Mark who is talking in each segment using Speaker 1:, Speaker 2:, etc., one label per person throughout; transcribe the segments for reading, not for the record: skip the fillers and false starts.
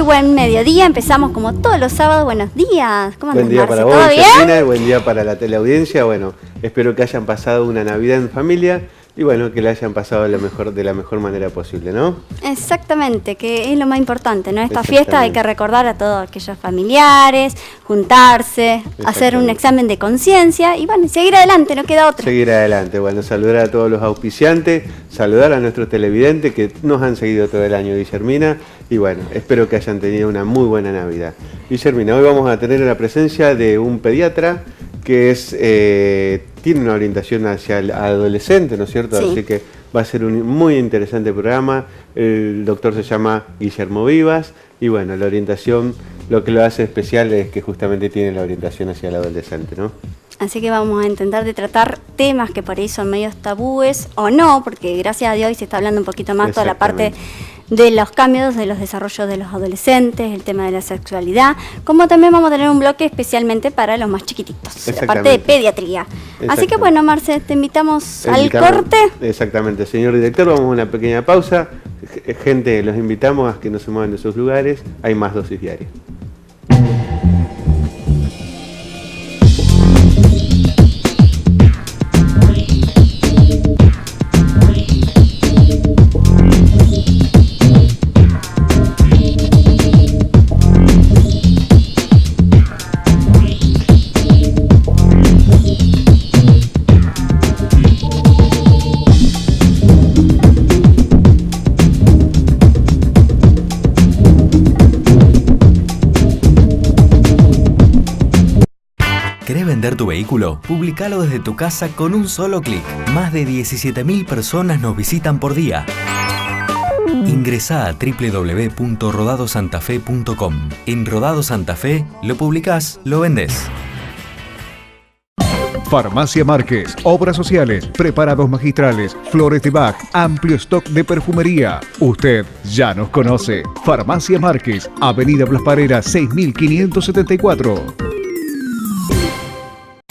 Speaker 1: buen mediodía. Empezamos como todos los sábados. Buenos días. ¿Cómo andas,
Speaker 2: Buen día
Speaker 1: Marce?
Speaker 2: para
Speaker 1: ¿Todo
Speaker 2: vos,
Speaker 1: bien?
Speaker 2: Georgina, y buen día para la teleaudiencia. Bueno, espero que hayan pasado una Navidad en familia y bueno, que la hayan pasado de la mejor manera posible, ¿no?
Speaker 1: Exactamente, que es lo más importante, ¿no? Esta fiesta hay que recordar a todos aquellos familiares, juntarse, hacer un examen de conciencia y bueno, seguir adelante, no queda otra.
Speaker 2: Seguir adelante, bueno, saludar a todos los auspiciantes, saludar a nuestros televidentes que nos han seguido todo el año, Guillermina, y bueno, espero que hayan tenido una muy buena Navidad. Guillermina, hoy vamos a tener la presencia de un pediatra que tiene una orientación hacia el adolescente, ¿no es cierto?
Speaker 1: Sí.
Speaker 2: Así que va a ser un muy interesante programa. El doctor se llama Guillermo Vivas y bueno, la orientación, lo que lo hace especial es que justamente tiene la orientación hacia el adolescente, ¿no?
Speaker 1: Así que vamos a intentar de tratar temas que por ahí son medios tabúes o no, porque gracias a Dios hoy se está hablando un poquito más toda la parte de los cambios, de los desarrollos de los adolescentes, el tema de la sexualidad, como también vamos a tener un bloque especialmente para los más chiquititos, la parte de pediatría. Así que bueno, Marce, te invitamos al corte.
Speaker 2: Exactamente, señor director, vamos a una pequeña pausa. Gente, los invitamos a que no se muevan de sus lugares, hay más dosis diarias.
Speaker 3: ¿Querés vender tu vehículo? Publicalo desde tu casa con un solo clic. Más de 17.000 personas nos visitan por día. Ingresá a www.rodadosantafe.com. En Rodado Santa Fe, lo publicás, lo vendés.
Speaker 4: Farmacia Márquez, obras sociales, preparados magistrales, flores de Bach, amplio stock de perfumería. Usted ya nos conoce. Farmacia Márquez, Avenida Blas Parera 6574.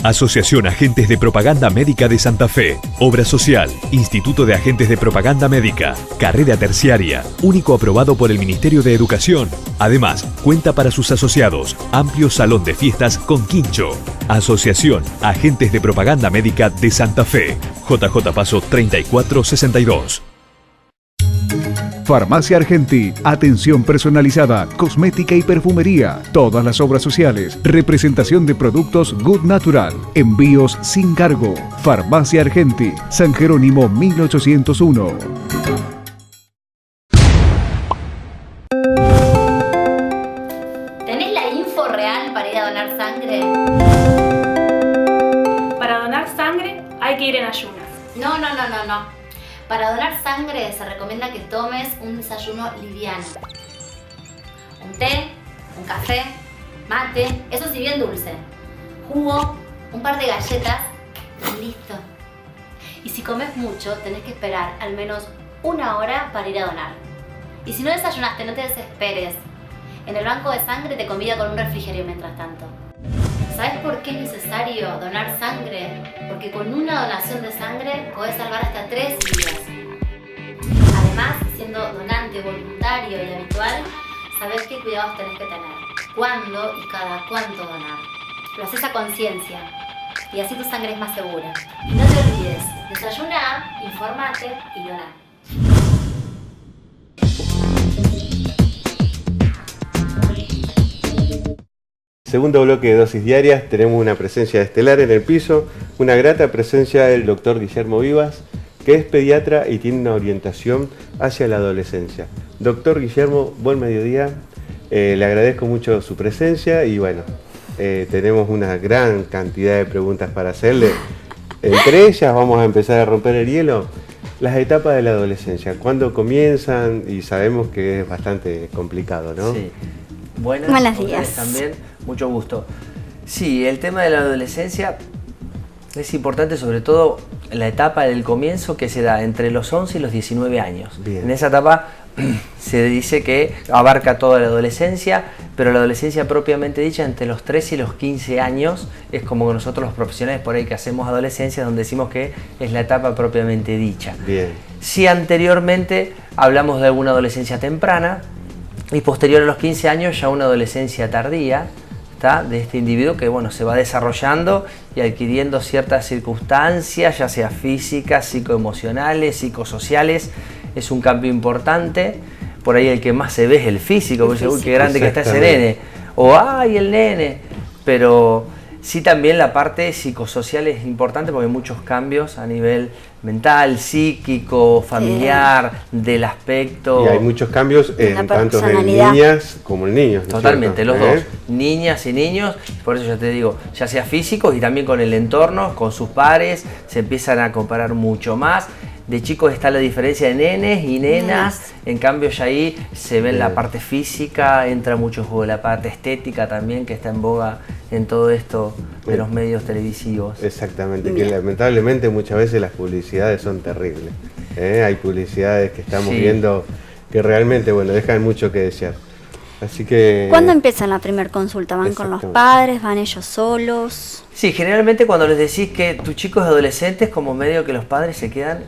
Speaker 5: Asociación Agentes de Propaganda Médica de Santa Fe, Obra Social, Instituto de Agentes de Propaganda Médica, Carrera Terciaria, único aprobado por el Ministerio de Educación. Además, cuenta para sus asociados amplio salón de fiestas con quincho. Asociación Agentes de Propaganda Médica de Santa Fe, JJ Paso 3462.
Speaker 4: Farmacia Argenti, atención personalizada, cosmética y perfumería, todas las obras sociales, representación de productos Good Natural, envíos sin cargo. Farmacia Argenti, San Jerónimo 1801.
Speaker 6: ¿Tenés la info real para ir a donar sangre?
Speaker 7: Para donar sangre hay que ir en ayunas.
Speaker 6: No. Para donar sangre se recomienda que tomes un desayuno liviano. Un té, un café, mate, eso sí bien dulce. Jugo, un par de galletas y listo. Y si comes mucho, tenés que esperar al menos 1 hora para ir a donar. Y si no desayunaste, no te desesperes. En el banco de sangre te convida con un refrigerio mientras tanto. ¿Sabes por qué es necesario donar sangre? Porque con una donación de sangre podés salvar hasta 3 vidas. Además, siendo donante voluntario y habitual, sabés qué cuidados tenés que tener, cuándo y cada cuánto donar. Lo haces a conciencia y así tu sangre es más segura. Y no te olvides, desayuná, informate y doná.
Speaker 2: Segundo bloque de dosis diarias, tenemos una presencia estelar en el piso, una grata presencia del doctor Guillermo Vivas, que es pediatra y tiene una orientación hacia la adolescencia. Doctor Guillermo, buen mediodía, le agradezco mucho su presencia y bueno, tenemos una gran cantidad de preguntas para hacerle. Entre ellas vamos a empezar a romper el hielo. Las etapas de la adolescencia, ¿cuándo comienzan? Y sabemos que es bastante complicado, ¿no?
Speaker 8: Sí. Buenos
Speaker 1: días.
Speaker 8: También, mucho gusto. Sí, el tema de la adolescencia es importante, sobre todo en la etapa del comienzo que se da entre los 11 y los 19 años.
Speaker 2: Bien.
Speaker 8: En esa etapa se dice que abarca toda la adolescencia, pero la adolescencia propiamente dicha entre los 13 y los 15 años es como nosotros los profesionales por ahí que hacemos adolescencia, donde decimos que es la etapa propiamente dicha.
Speaker 2: Bien.
Speaker 8: Si anteriormente hablamos de alguna adolescencia temprana, y posterior a los 15 años ya una adolescencia tardía, ¿tá? De este individuo que bueno, se va desarrollando y adquiriendo ciertas circunstancias, ya sea físicas, psicoemocionales, psicosociales. Es un cambio importante. Por ahí el que más se ve es el físico, porque uy, qué grande que está ese nene, o ay, el nene. Pero sí, también la parte psicosocial es importante porque hay muchos cambios a nivel mental, psíquico, familiar, del aspecto.
Speaker 2: Y hay muchos cambios tanto en niñas como en niños, ¿no?
Speaker 8: Totalmente, los dos, niñas y niños. Por eso ya te digo, ya sea físicos y también con el entorno, con sus pares, se empiezan a comparar mucho más. De chicos está la diferencia de nenes y nenas, en cambio ya ahí se ve en la parte física, entra mucho en juego la parte estética también, que está en boga en todo esto de los medios televisivos.
Speaker 2: Exactamente, que lamentablemente muchas veces las publicidades son terribles. Hay publicidades que estamos viendo que realmente, bueno, dejan mucho que desear. Así que...
Speaker 1: ¿Cuándo empiezan la primera consulta? ¿Van con los padres? ¿Van ellos solos?
Speaker 8: Sí, generalmente cuando les decís que tu chico es adolescente es como medio que los padres se quedan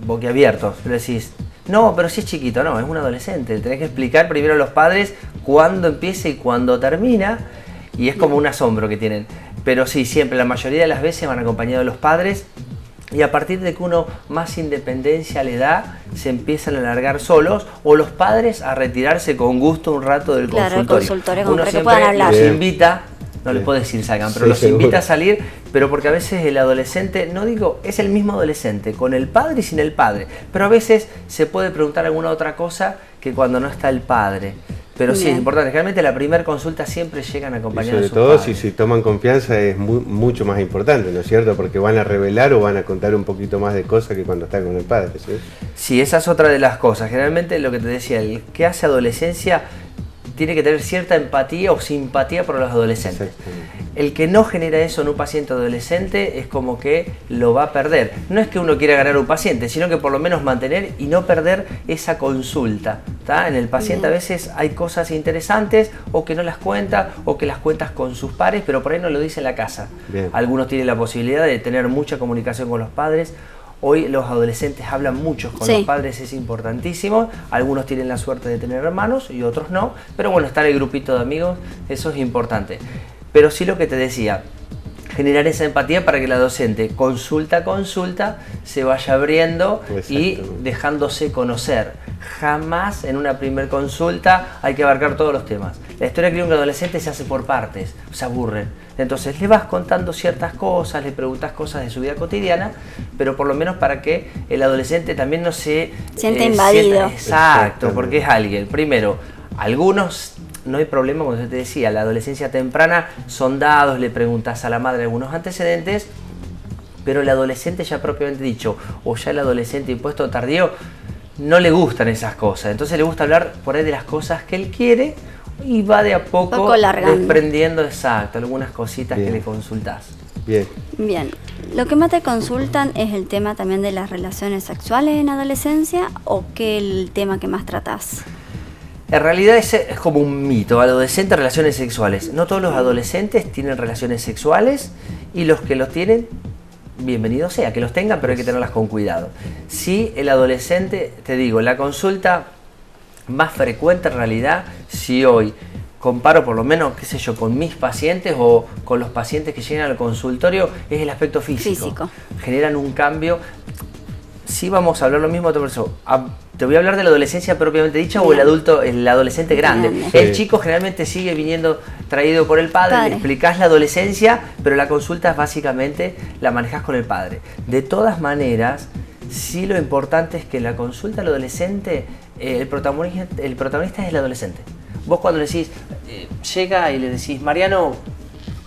Speaker 8: boquiabiertos. Le decís, no, pero si es chiquito, no, es un adolescente. Tenés que explicar primero a los padres cuándo empieza y cuándo termina, y es como un asombro que tienen. Pero sí, siempre, la mayoría de las veces van acompañados de los padres, y a partir de que uno más independencia le da, se empiezan a largar solos, o los padres a retirarse con gusto un rato del consultorio.
Speaker 1: El consultorio,
Speaker 8: uno siempre los invita, no les puedo decir salgan, pero los invita a salir, pero porque a veces el adolescente, no digo, es el mismo adolescente, con el padre y sin el padre, pero a veces se puede preguntar alguna otra cosa que cuando no está el padre. Pero sí, es importante. Realmente la primera consulta siempre llegan acompañados de sus padres.
Speaker 2: Sobre todo si toman confianza es mucho más importante, ¿no es cierto? Porque van a revelar o van a contar un poquito más de cosas que cuando están con el padre, ¿sí?
Speaker 8: Sí, esa es otra de las cosas. Generalmente lo que te decía, el que hace adolescencia tiene que tener cierta empatía o simpatía por los adolescentes. El que no genera eso en un paciente adolescente es como que lo va a perder. No es que uno quiera ganar un paciente, sino que por lo menos mantener y no perder esa consulta, ¿tá? En el paciente a veces hay cosas interesantes o que no las cuenta o que las cuentas con sus pares, pero por ahí no lo dice en la casa. Algunos tienen la posibilidad de tener mucha comunicación con los padres. Hoy los adolescentes hablan mucho con los padres, es importantísimo. Algunos tienen la suerte de tener hermanos y otros no. Pero bueno, estar en el grupito de amigos, eso es importante. Pero sí lo que te decía, generar esa empatía para que la docente consulta a consulta se vaya abriendo y dejándose conocer. Jamás en una primer consulta hay que abarcar todos los temas. La historia clínica de un adolescente se hace por partes, se aburren. Entonces le vas contando ciertas cosas, le preguntas cosas de su vida cotidiana, pero por lo menos para que el adolescente también no se
Speaker 1: siente invadido.
Speaker 8: Exacto, porque es alguien. Primero, algunos... No hay problema, como yo te decía, la adolescencia temprana son dados, le preguntas a la madre algunos antecedentes, pero el adolescente ya propiamente dicho, o ya el adolescente impuesto tardío, no le gustan esas cosas. Entonces le gusta hablar por ahí de las cosas que él quiere y va de a poco desprendiendo, algunas cositas que le consultás.
Speaker 1: Bien. Lo que más te consultan es el tema también de las relaciones sexuales en adolescencia, ¿o qué el tema que más tratás?
Speaker 8: En realidad es como un mito, adolescentes, relaciones sexuales. No todos los adolescentes tienen relaciones sexuales y los que los tienen, bienvenido sea, que los tengan, pero hay que tenerlas con cuidado. Si el adolescente, te digo, la consulta más frecuente en realidad, si hoy comparo por lo menos, qué sé yo, con mis pacientes o con los pacientes que llegan al consultorio, es el aspecto físico. Generan un cambio. Sí, vamos a hablar lo mismo, te voy a hablar de la adolescencia propiamente dicha o el adolescente grande. El chico generalmente sigue viniendo traído por el padre, le explicás la adolescencia, pero la consulta básicamente la manejás con el padre. De todas maneras, sí lo importante es que la consulta al adolescente, el protagonista es el adolescente. Vos cuando le decís, llega y le decís, Mariano,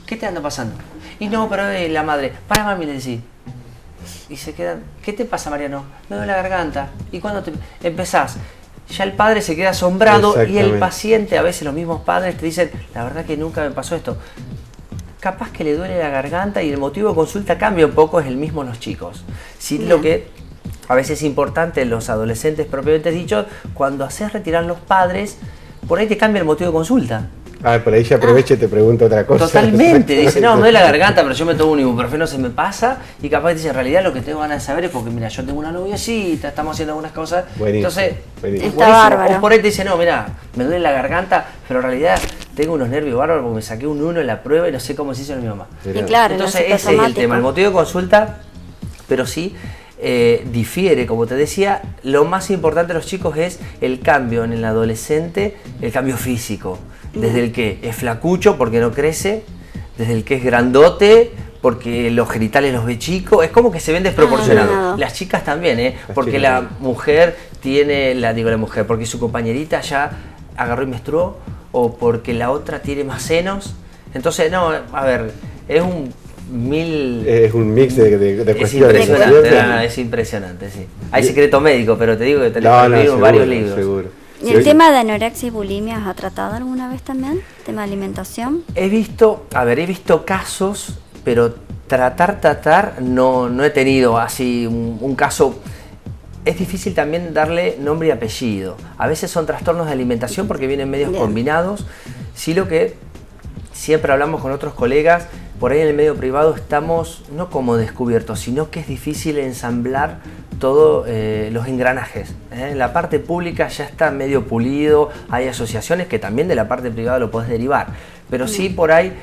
Speaker 8: ¿qué te anda pasando? Y no, pero la madre, para mami, le decís. Y se quedan, ¿qué te pasa, Mariano? Me duele la garganta. Y cuando empezás, ya el padre se queda asombrado y el paciente, a veces los mismos padres te dicen, la verdad que nunca me pasó esto. Capaz que le duele la garganta y el motivo de consulta cambia un poco, es el mismo en los chicos. Sí, lo que a veces es importante en los adolescentes propiamente dicho, cuando haces retirar los padres, por ahí te cambia el motivo de consulta.
Speaker 2: Por ahí ya aprovecho y te pregunto otra cosa.
Speaker 8: Totalmente, dice, no, me duele la garganta, pero yo me tomo un ibuprofeno, se me pasa, y capaz dice, en realidad lo que tengo ganas de saber es porque, mira, yo tengo una noviecita, estamos haciendo algunas cosas,
Speaker 2: buenísimo,
Speaker 8: entonces,
Speaker 2: buenísimo.
Speaker 8: es buenísimo. O por ahí te dice, no, mira, me duele la garganta, pero en realidad tengo unos nervios bárbaros porque me saqué un 1 en la prueba y no sé cómo se hizo en mi mamá.
Speaker 1: Y claro,
Speaker 8: entonces ese es el tema, el motivo de consulta, pero sí, difiere, como te decía, lo más importante de los chicos es el cambio en el adolescente, el cambio físico, desde el que es flacucho porque no crece, desde el que es grandote porque los genitales los ve chicos, es como que se ven desproporcionados. Las chicas también, porque la mujer tiene, digo la mujer, porque su compañerita ya agarró y menstruó, o porque la otra tiene más senos, entonces no, a ver, es un
Speaker 2: mix de cuestiones.
Speaker 8: Es impresionante, sí. Hay secreto médico, pero te digo que te lo
Speaker 2: seguro,
Speaker 8: varios libros.
Speaker 2: Seguro.
Speaker 1: ¿Y el tema de anorexia y bulimia has tratado alguna vez también? ¿Tema de alimentación?
Speaker 8: He visto casos, pero tratar, no he tenido así un caso. Es difícil también darle nombre y apellido. A veces son trastornos de alimentación porque vienen medios combinados. Sí, lo que siempre hablamos con otros colegas, por ahí en el medio privado estamos no como descubiertos, sino que es difícil ensamblar todos los engranajes. En la parte pública ya está medio pulido, hay asociaciones que también de la parte privada lo podés derivar, pero sí por ahí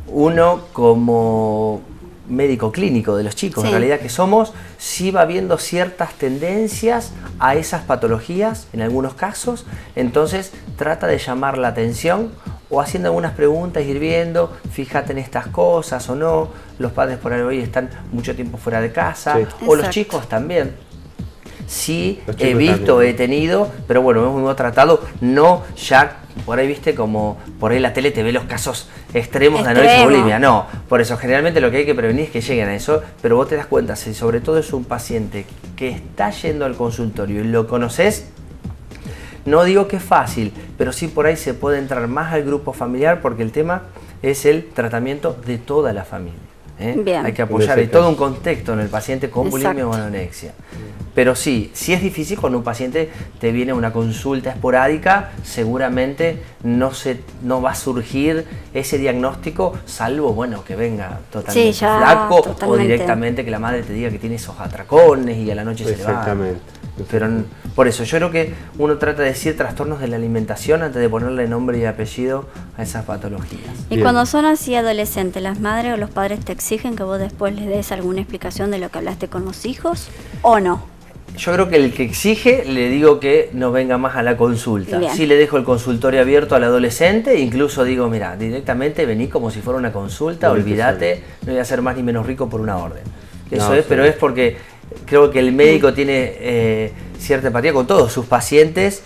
Speaker 8: uno como médico clínico de los chicos, en realidad que somos, sí va viendo ciertas tendencias a esas patologías en algunos casos, entonces trata de llamar la atención o haciendo algunas preguntas, ir viendo, fíjate en estas cosas o no, los padres por ahí hoy están mucho tiempo fuera de casa, o los chicos también. Sí, he visto, he tenido, pero bueno, hemos tratado, no ya, por ahí viste como, por ahí la tele te ve los casos extremos de anorexia y bulimia, no, por eso generalmente lo que hay que prevenir es que lleguen a eso, pero vos te das cuenta, si sobre todo es un paciente que está yendo al consultorio y lo conoces, no digo que es fácil, pero sí por ahí se puede entrar más al grupo familiar porque el tema es el tratamiento de toda la familia. Hay que apoyar, hay todo un contexto en el paciente con bulimia o anorexia. Pero sí es difícil cuando un paciente te viene a una consulta esporádica, seguramente no va a surgir ese diagnóstico, salvo bueno que venga totalmente flaco o directamente que la madre te diga que tiene esos atracones y a la noche se le va. Pero por eso yo creo que uno trata de decir trastornos de la alimentación antes de ponerle nombre y apellido a esas patologías.
Speaker 1: Y cuando son así adolescentes, ¿las madres o los padres te exigen que vos después les des alguna explicación de lo que hablaste con los hijos o no?
Speaker 8: Yo creo que el que exige, le digo que no venga más a la consulta. Sí le dejo el consultorio abierto al adolescente, incluso digo, mira, directamente vení como si fuera una consulta, olvídate, no voy a ser más ni menos rico por una orden. Eso pero es porque creo que el médico tiene cierta empatía con todos sus pacientes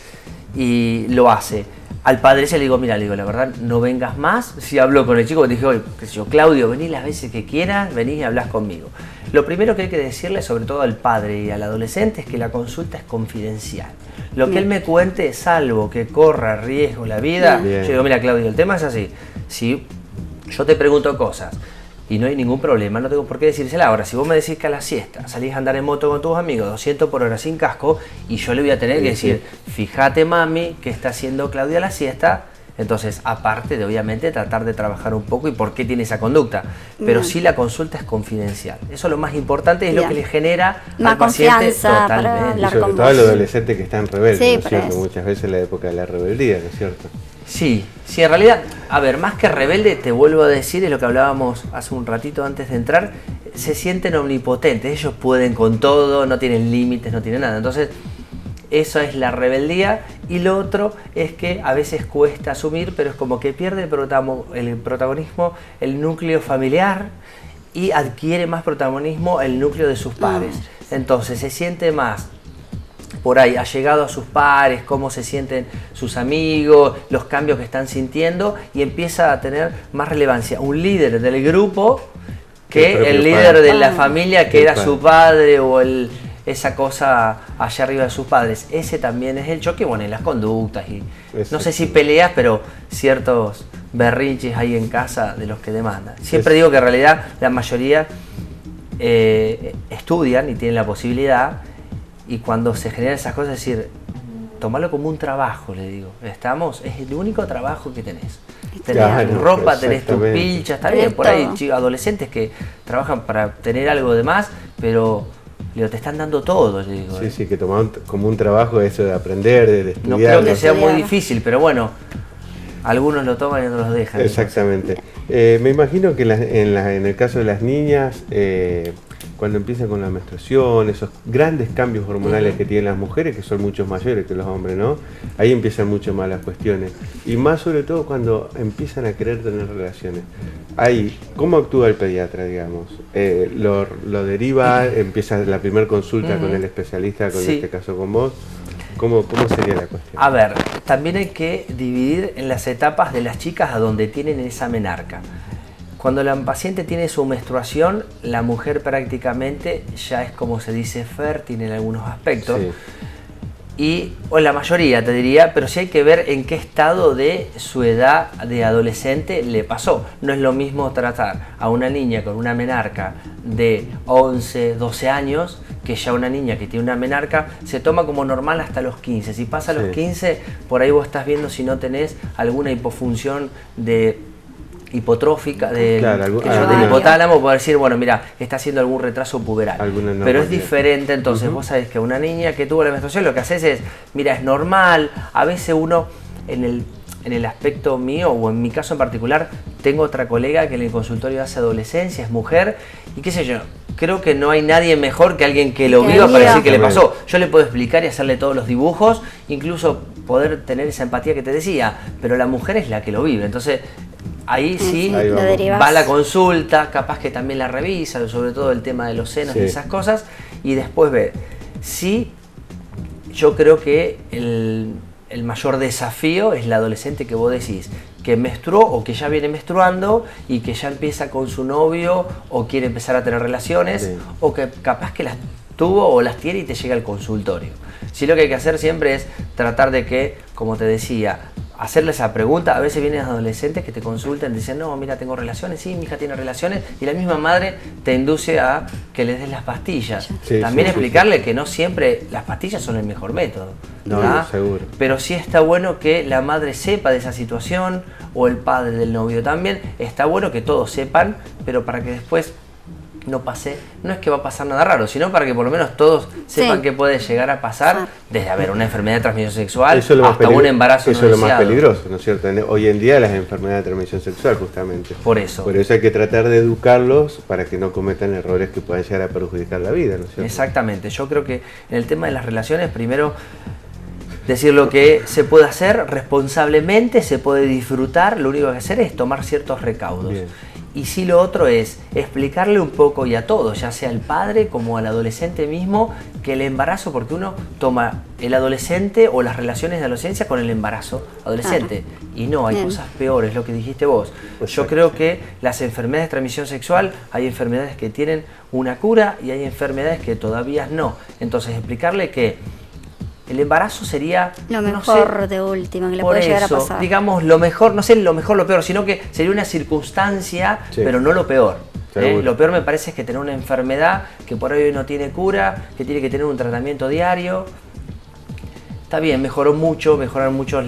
Speaker 8: y lo hace. Al padre le digo, mira, la verdad, no vengas más. Si hablo con el chico, dije, oye, qué sé yo, Claudio, vení las veces que quieras, venís y hablás conmigo. Lo primero que hay que decirle, sobre todo al padre y al adolescente, es que la consulta es confidencial. Lo que él me cuente, salvo que corra riesgo la vida, yo digo, mira, Claudio, el tema es así. Si yo te pregunto cosas y no hay ningún problema, no tengo por qué decírsela. Ahora, si vos me decís que a la siesta salís a andar en moto con tus amigos 200 por hora sin casco, y yo le voy a tener que decir, fíjate mami, que está haciendo Claudia a la siesta, entonces aparte de obviamente tratar de trabajar un poco y por qué tiene esa conducta, pero sí la consulta es confidencial. Eso es lo más importante, es lo que le genera
Speaker 1: más
Speaker 8: al paciente
Speaker 1: confianza para hablar
Speaker 2: sobre
Speaker 1: con
Speaker 2: todo
Speaker 1: vos.
Speaker 2: al adolescente que está en rebelde, ¿no es cierto?
Speaker 1: eso.
Speaker 2: Muchas veces la época de la rebeldía, ¿no es cierto?
Speaker 8: Sí, en realidad, a ver, más que rebelde, te vuelvo a decir, es lo que hablábamos hace un ratito antes de entrar, se sienten omnipotentes, ellos pueden con todo, no tienen límites, no tienen nada, entonces eso es la rebeldía. Y lo otro es que a veces cuesta asumir, pero es como que pierde el protagonismo el núcleo familiar y adquiere más protagonismo el núcleo de sus pares, entonces se siente más por ahí, ha llegado a sus pares, cómo se sienten sus amigos, los cambios que están sintiendo, y empieza a tener más relevancia un líder del grupo que el líder de la familia, que era su padre o esa cosa allá arriba de sus padres. Ese también es el choque, bueno, en las conductas y no sé si peleas, pero ciertos berrinches hay en casa de los que demandan. Siempre digo que en realidad la mayoría estudian y tienen la posibilidad, y cuando se generan esas cosas, es decir, tomarlo como un trabajo, le digo. Es el único trabajo que tenés.
Speaker 2: Claro,
Speaker 8: Tenés tu ropa, tenés tu
Speaker 2: exactamente.
Speaker 8: pilcha, está bien. Por ahí adolescentes que trabajan para tener algo de más, pero te están dando todo, le digo.
Speaker 2: Sí, sí, que toman como un trabajo eso de aprender, de estudiar.
Speaker 8: No creo que sea muy difícil, pero bueno, algunos lo toman y otros lo dejan.
Speaker 2: Exactamente. Me imagino que en el caso de las niñas, cuando empiezan con la menstruación, esos grandes cambios hormonales que tienen las mujeres, que son mucho mayores que los hombres, ¿no? Ahí empiezan mucho más las cuestiones. Y más sobre todo cuando empiezan a querer tener relaciones. Ahí, ¿cómo actúa el pediatra, digamos? Lo deriva, empieza la primera consulta con el especialista, con este caso con vos. ¿Cómo sería la cuestión?
Speaker 8: A ver, también hay que dividir en las etapas de las chicas a donde tienen esa menarca. Cuando la paciente tiene su menstruación, la mujer prácticamente ya es, como se dice, fértil en algunos aspectos. Sí. O en la mayoría, te diría, pero sí hay que ver en qué estado de su edad de adolescente le pasó. No es lo mismo tratar a una niña con una menarca de 11, 12 años, que ya una niña que tiene una menarca se toma como normal hasta los 15. Si pasa a los 15, por ahí vos estás viendo si no tenés alguna hipofunción hipotrófica del hipotálamo, poder decir, bueno, mira, está haciendo algún retraso puberal. Pero es diferente, entonces vos sabés que una niña que tuvo la menstruación, lo que haces es, mira, es normal. A veces uno, en el aspecto mío, o en mi caso en particular, tengo otra colega que en el consultorio hace adolescencia, es mujer, y qué sé yo, creo que no hay nadie mejor que alguien que lo viva para decir qué le pasó. Yo le puedo explicar y hacerle todos los dibujos, incluso poder tener esa empatía que te decía, pero la mujer es la que lo vive. Entonces, ahí sí va a la consulta, capaz que también la revisa, sobre todo el tema de los senos y esas cosas, y después ve. Sí, yo creo que el mayor desafío es la adolescente que vos decís, que menstruó o que ya viene menstruando y que ya empieza con su novio o quiere empezar a tener relaciones, o que capaz que las tuvo o las tiene y te llega al consultorio. Sí, lo que hay que hacer siempre es tratar de que, como te decía, hacerle esa pregunta. A veces vienen adolescentes que te consultan y dicen, no, mira, tengo relaciones, sí, mi hija tiene relaciones, y la misma madre te induce a que les des las pastillas. También explicarle que no siempre las pastillas son el mejor método.
Speaker 2: No, seguro.
Speaker 8: Pero sí está bueno que la madre sepa de esa situación, o el padre del novio también. Está bueno que todos sepan, pero para que después no pase, no es que va a pasar nada raro, sino para que por lo menos todos sepan qué puede llegar a pasar, desde una enfermedad de transmisión sexual hasta un embarazo no deseado.
Speaker 2: Eso es lo más peligroso, ¿no es cierto? Hoy en día las enfermedades de transmisión sexual, justamente.
Speaker 8: Por eso
Speaker 2: hay que tratar de educarlos para que no cometan errores que puedan llegar a perjudicar la vida, ¿no es cierto?
Speaker 8: Exactamente. Yo creo que en el tema de las relaciones, primero decir lo que se puede hacer responsablemente, se puede disfrutar, lo único que hacer es tomar ciertos recaudos. Y sí, lo otro es explicarle un poco, y a todos, ya sea al padre como al adolescente mismo, que el embarazo, porque uno toma el adolescente o las relaciones de adolescencia con el embarazo adolescente. Y no, hay cosas peores, lo que dijiste vos. Yo creo que las enfermedades de transmisión sexual, hay enfermedades que tienen una cura y hay enfermedades que todavía no. Entonces, explicarle que el embarazo sería
Speaker 1: lo mejor, de última que le puede llegar a pasar.
Speaker 8: Digamos, lo mejor, no sé lo mejor, lo peor, sino que sería una circunstancia, pero no lo peor. Lo peor me parece es que tener una enfermedad que por ahí no tiene cura, que tiene que tener un tratamiento diario. Está bien, mejoraron mucho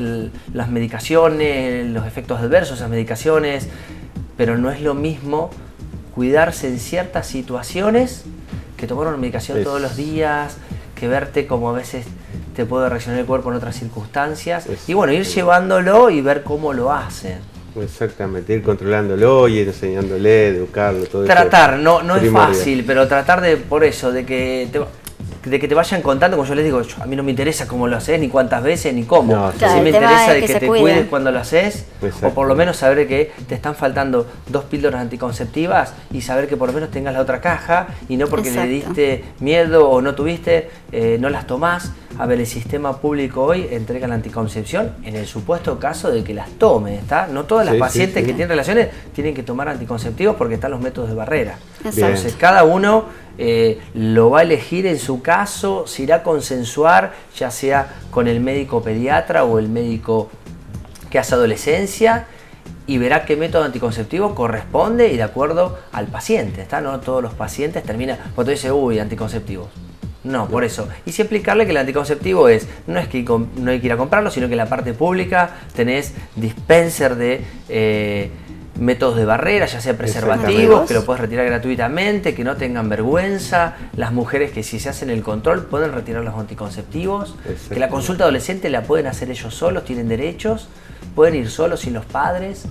Speaker 8: las medicaciones, los efectos adversos de esas medicaciones, pero no es lo mismo cuidarse en ciertas situaciones que tomar una medicación todos los días, que verte como a veces te puede reaccionar el cuerpo en otras circunstancias, y bueno, ir llevándolo y ver cómo lo hacen.
Speaker 2: Exactamente, ir controlándolo y enseñándole, educarlo, todo eso.
Speaker 8: Tratar, no es fácil, pero tratar de, por eso, de que te vayan contando, como yo les digo, a mí no me interesa cómo lo haces, ni cuántas veces, ni cómo.
Speaker 2: No,
Speaker 8: sí me interesa de que te cuides cuando lo haces, o por lo menos saber que te están faltando 2 píldoras anticonceptivas y saber que por lo menos tengas la otra caja, y no porque le diste miedo o no tuviste, no las tomás. A ver, el sistema público hoy entrega la anticoncepción en el supuesto caso de que las tome, ¿está? No todas las pacientes que tienen relaciones tienen que tomar anticonceptivos porque están los métodos de barrera. Entonces, cada uno lo va a elegir en su caso, se irá a consensuar, ya sea con el médico pediatra o el médico que hace adolescencia, y verá qué método anticonceptivo corresponde y de acuerdo al paciente, ¿está? No todos los pacientes terminan, cuando dice, uy, anticonceptivos. No, por eso. Y sí explicarle que el anticonceptivo no es que no hay que ir a comprarlo, sino que en la parte pública tenés dispenser de métodos de barrera, ya sea preservativos, que lo puedes retirar gratuitamente, que no tengan vergüenza. Las mujeres que si se hacen el control pueden retirar los anticonceptivos, que la consulta adolescente la pueden hacer ellos solos, tienen derechos, pueden ir solos sin los padres.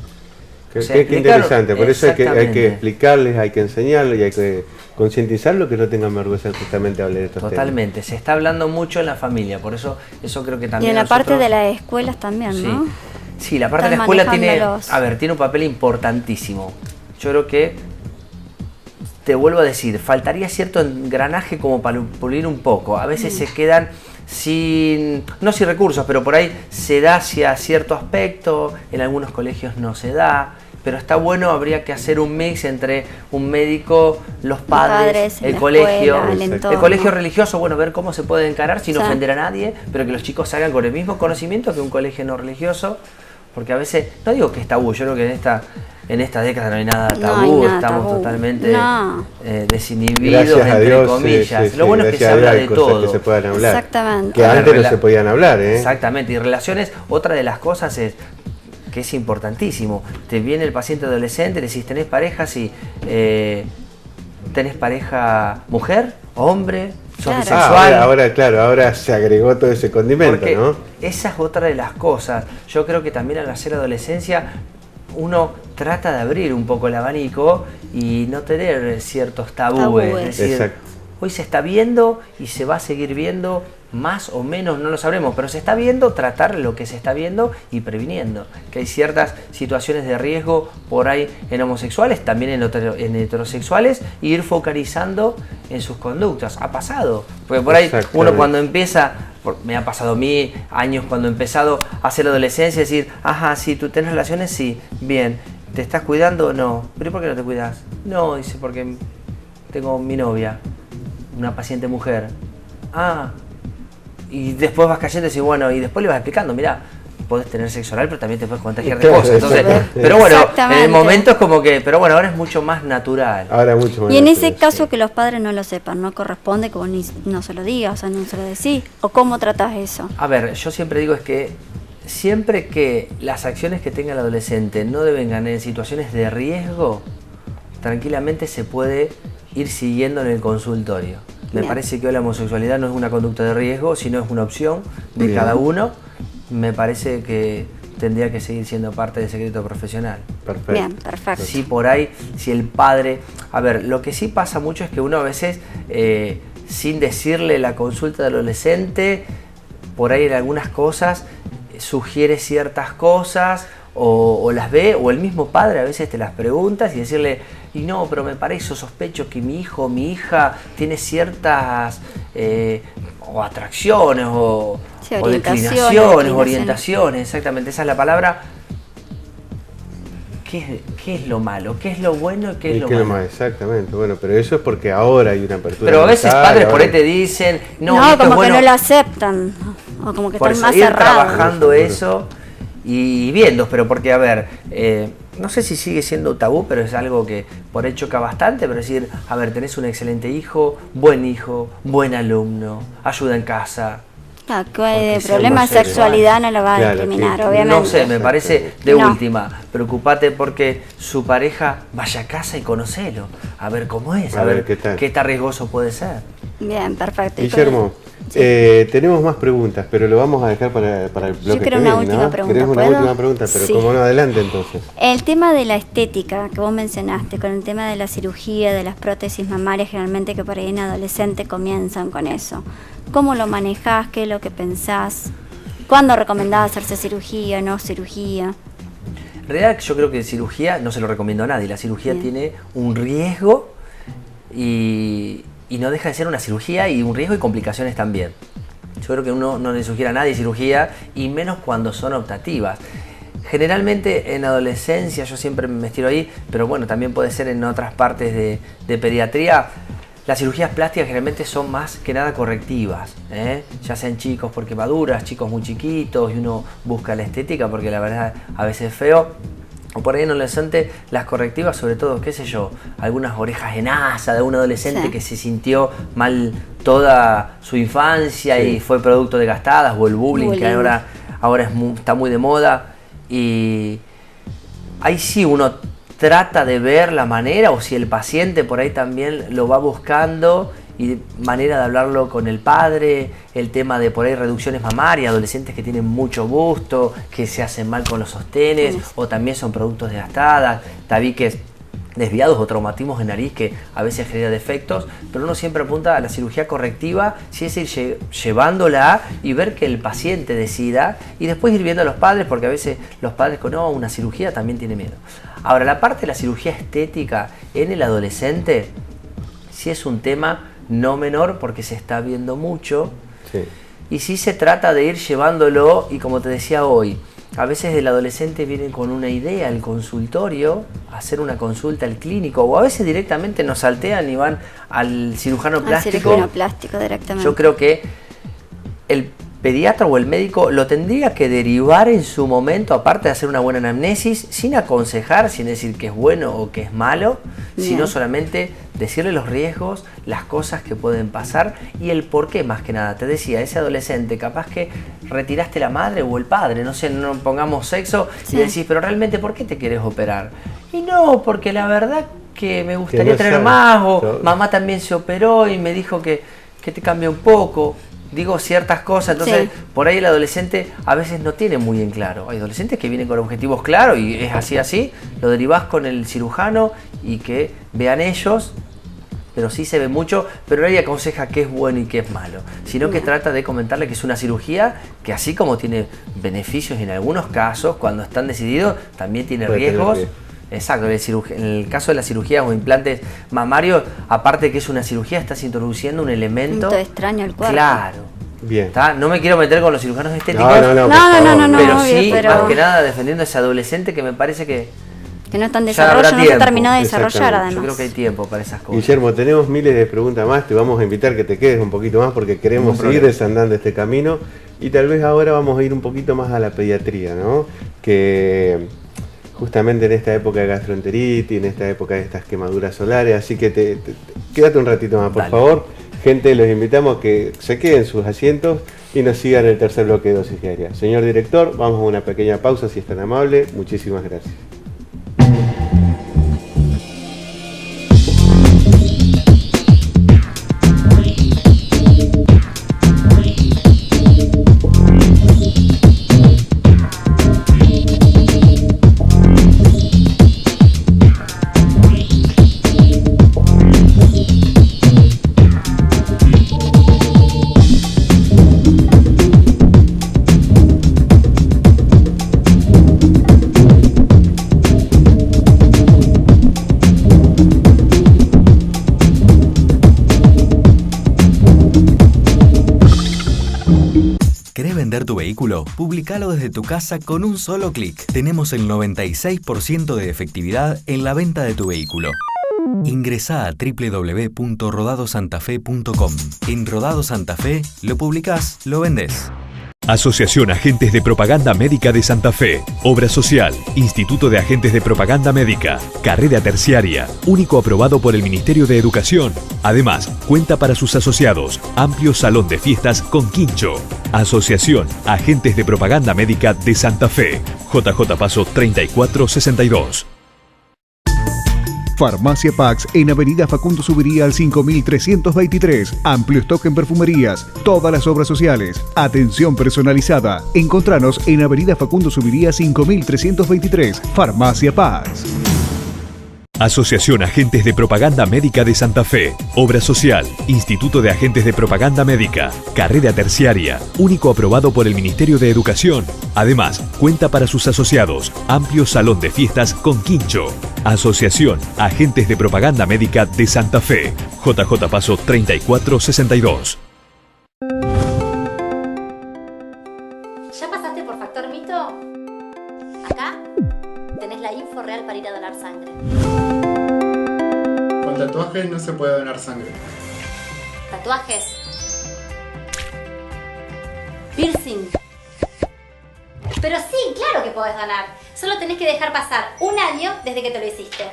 Speaker 2: Qué interesante, por eso hay que explicarles, hay que enseñarles y hay que concientizarlo, que no tengan vergüenza justamente de hablar de estos temas.
Speaker 8: Totalmente, se está hablando mucho en la familia, por eso creo que también.
Speaker 1: Y en la parte de las escuelas también, ¿no?
Speaker 8: Sí, la parte de la escuela tiene un papel importantísimo. Yo creo que, te vuelvo a decir, faltaría cierto engranaje como para pulir un poco. A veces se quedan no sin recursos, pero por ahí se da hacia cierto aspecto, en algunos colegios no se da. Pero está bueno, habría que hacer un mix entre un médico, los padres, el colegio, el colegio religioso, bueno, ver cómo se puede encarar sin ofender a nadie, pero que los chicos salgan con el mismo conocimiento que un colegio no religioso, porque a veces, no digo que es tabú, yo creo que en esta década no hay nada tabú, estamos totalmente desinhibidos, entre comillas. Lo bueno es que se habla de todo.
Speaker 2: Que se puedan hablar.
Speaker 1: Exactamente.
Speaker 2: Que antes no se podían hablar,
Speaker 8: Exactamente, y relaciones, otra de las cosas es que es importantísimo. Te viene el paciente adolescente, le decís, ¿tenés pareja? Sí. ¿Tenés pareja mujer, hombre? ¿Sos bisexual?
Speaker 2: Ahora se agregó todo ese condimento,
Speaker 8: porque
Speaker 2: ¿no?
Speaker 8: Esa es otra de las cosas. Yo creo que también al hacer adolescencia uno trata de abrir un poco el abanico y no tener ciertos tabúes. Es decir, hoy se está viendo y se va a seguir viendo, más o menos no lo sabremos, pero se está viendo, tratar lo que se está viendo y previniendo. Que hay ciertas situaciones de riesgo por ahí en homosexuales, también en heterosexuales, y ir focalizando en sus conductas. Ha pasado, porque por ahí uno cuando empieza, me ha pasado a mí años cuando he empezado a hacer adolescencia, decir, ajá, sí, tú tenés relaciones, sí, bien, ¿te estás cuidando? No. ¿Pero por qué no te cuidas? No, dice, porque tengo mi novia, una paciente mujer. Y después vas cayendo y decís, bueno, y después le vas explicando, mirá, podés tener sexo oral, pero también te puedes contagiar de cosas. Entonces, pero bueno, en el momento es como que, pero bueno, ahora es mucho más natural.
Speaker 1: Y en ese caso que los padres no lo sepan, no corresponde que vos no se lo digas, o no se lo decís, o cómo tratás eso.
Speaker 8: A ver, yo siempre digo es que siempre que las acciones que tenga el adolescente no devengan en situaciones de riesgo, tranquilamente se puede ir siguiendo en el consultorio. Me parece que hoy la homosexualidad no es una conducta de riesgo, sino es una opción de cada uno. Me parece que tendría que seguir siendo parte del secreto profesional.
Speaker 2: Perfecto.
Speaker 1: Bien, perfecto.
Speaker 8: Sí, por ahí, si el padre... A ver, lo que sí pasa mucho es que uno a veces, sin decirle la consulta del adolescente, por ahí en algunas cosas, sugiere ciertas cosas, o las ve, o el mismo padre a veces te las preguntas y decirle, y no, pero me parece o sospecho que mi hijo o mi hija tiene ciertas o atracciones o declinaciones, orientaciones, exactamente, esa es la palabra. ¿Qué es lo malo? ¿Qué es lo bueno y qué es lo malo?
Speaker 2: Exactamente, bueno, pero eso es porque ahora hay una apertura.
Speaker 8: Pero a veces padres por ahí te dicen, no,
Speaker 1: como que no lo aceptan, o como que están más cerrados.
Speaker 8: Trabajando eso y viendo, pero porque, a ver, no sé si sigue siendo tabú, pero es algo que por ahí choca bastante, pero decir, a ver, tenés un excelente hijo, buen alumno, ayuda en casa.
Speaker 1: Claro, que el problema de sexualidad no lo va a discriminar, obviamente.
Speaker 8: No sé, me parece de última, preocupate porque su pareja vaya a casa y conocelo, a ver cómo es, a ver qué tan riesgoso puede ser.
Speaker 1: Bien, perfecto.
Speaker 2: Guillermo, tenemos más preguntas, pero lo vamos a dejar para el bloque que viene.
Speaker 1: Yo quiero una última pregunta.
Speaker 2: ¿Querés una última pregunta? Pero como no, adelante entonces.
Speaker 1: El tema de la estética que vos mencionaste, con el tema de la cirugía, de las prótesis mamarias, generalmente que por ahí en adolescente comienzan con eso. ¿Cómo lo manejás? ¿Qué es lo que pensás? ¿Cuándo recomendás hacerse cirugía, no cirugía?
Speaker 8: En realidad yo creo que cirugía no se lo recomiendo a nadie. La cirugía tiene un riesgo y no deja de ser una cirugía y un riesgo y complicaciones también. Yo creo que uno no le sugiere a nadie cirugía y menos cuando son optativas. Generalmente en adolescencia, yo siempre me estiro ahí, pero bueno, también puede ser en otras partes de pediatría. Las cirugías plásticas generalmente son más que nada correctivas, ya sean chicos por quemaduras, chicos muy chiquitos y uno busca la estética porque la verdad a veces es feo. O por ahí en adolescente, las correctivas, sobre todo, qué sé yo, algunas orejas en asa de un adolescente que se sintió mal toda su infancia y fue producto de gastadas, o el bullying. Que ahora está muy de moda. Y ahí sí uno trata de ver la manera, o si el paciente por ahí también lo va buscando, y manera de hablarlo con el padre, el tema de por ahí reducciones mamarias, adolescentes que tienen mucho busto, que se hacen mal con los sostenes, o también son productos de gastadas, tabiques desviados o traumatismos de nariz que a veces genera defectos, pero uno siempre apunta a la cirugía correctiva, si es ir llevándola y ver que el paciente decida, y después ir viendo a los padres, porque a veces los padres con una cirugía también tiene miedo. Ahora, la parte de la cirugía estética en el adolescente sí es un tema no menor, porque se está viendo mucho, y sí se trata de ir llevándolo, y como te decía hoy, a veces el adolescente viene con una idea al consultorio, a hacer una consulta al clínico, o a veces directamente nos saltean y van al cirujano plástico. Al cirujano
Speaker 1: plástico directamente.
Speaker 8: Yo creo que el pediatra o el médico lo tendría que derivar en su momento, aparte de hacer una buena anamnesis, sin aconsejar, sin decir que es bueno o que es malo, sino solamente decirle los riesgos, las cosas que pueden pasar y el por qué, más que nada. Te decía, ese adolescente, capaz que retiraste la madre o el padre, no sé, no pongamos sexo, y decís, pero realmente, ¿por qué te quieres operar? Y no, porque la verdad que me gustaría tener más, o mamá también se operó y me dijo que te cambia un poco. Digo ciertas cosas, entonces por ahí el adolescente a veces no tiene muy en claro. Hay adolescentes que vienen con objetivos claros y es así, lo derivás con el cirujano y que vean ellos, pero sí se ve mucho, pero nadie aconseja qué es bueno y qué es malo, sino que trata de comentarle que es una cirugía que, así como tiene beneficios en algunos casos, cuando están decididos, también tiene riesgos. Exacto, en el caso de las cirugías o implantes mamarios, aparte de que es una cirugía, estás introduciendo un elemento
Speaker 1: extraño al cuerpo.
Speaker 8: Claro.
Speaker 2: Bien.
Speaker 8: No me quiero meter con los cirujanos estéticos,
Speaker 1: no,
Speaker 8: pero
Speaker 1: obvio,
Speaker 8: sí, más que nada defendiendo a ese adolescente que me parece que
Speaker 1: no está en desarrollo, no se terminó de desarrollar además.
Speaker 8: Yo creo que hay tiempo para esas cosas.
Speaker 2: Guillermo, tenemos miles de preguntas más, te vamos a invitar que te quedes un poquito más porque queremos seguir desandando este camino, y tal vez ahora vamos a ir un poquito más a la pediatría, ¿no? Que justamente en esta época de gastroenteritis, en esta época de estas quemaduras solares, así que quédate un ratito más, por favor. Gente, los invitamos a que se queden en sus asientos y nos sigan el tercer bloque de Dosis Diaria. Señor director, vamos a una pequeña pausa, si es tan amable. Muchísimas gracias.
Speaker 3: Tu vehículo, publicalo desde tu casa con un solo clic. Tenemos el 96% de efectividad en la venta de tu vehículo. Ingresá a www.rodadosantafe.com. En Rodado Santa Fe, lo publicás, lo vendés.
Speaker 5: Asociación Agentes de Propaganda Médica de Santa Fe, Obra Social, Instituto de Agentes de Propaganda Médica, Carrera Terciaria, único aprobado por el Ministerio de Educación. Además, cuenta para sus asociados amplio salón de fiestas con quincho. Asociación Agentes de Propaganda Médica de Santa Fe, JJ Paso 3462.
Speaker 4: Farmacia Pax en Avenida Facundo Subiría al 5323. Amplio stock en perfumerías, todas las obras sociales, atención personalizada. Encontranos en Avenida Facundo Subiría 5323. Farmacia Pax.
Speaker 5: Asociación Agentes de Propaganda Médica de Santa Fe, Obra Social, Instituto de Agentes de Propaganda Médica, Carrera Terciaria, único aprobado por el Ministerio de Educación. Además, cuenta para sus asociados amplio salón de fiestas con quincho. Asociación Agentes de Propaganda Médica de Santa Fe, JJ Paso 3462.
Speaker 6: ¿Ya pasaste por Factor Mito? Acá tenés la info real para ir a donar sangre.
Speaker 9: Con tatuajes no se puede donar sangre.
Speaker 6: ¿Tatuajes? Piercing. Pero sí, claro que podés donar. Solo tenés que dejar pasar 1 año desde que te lo hiciste.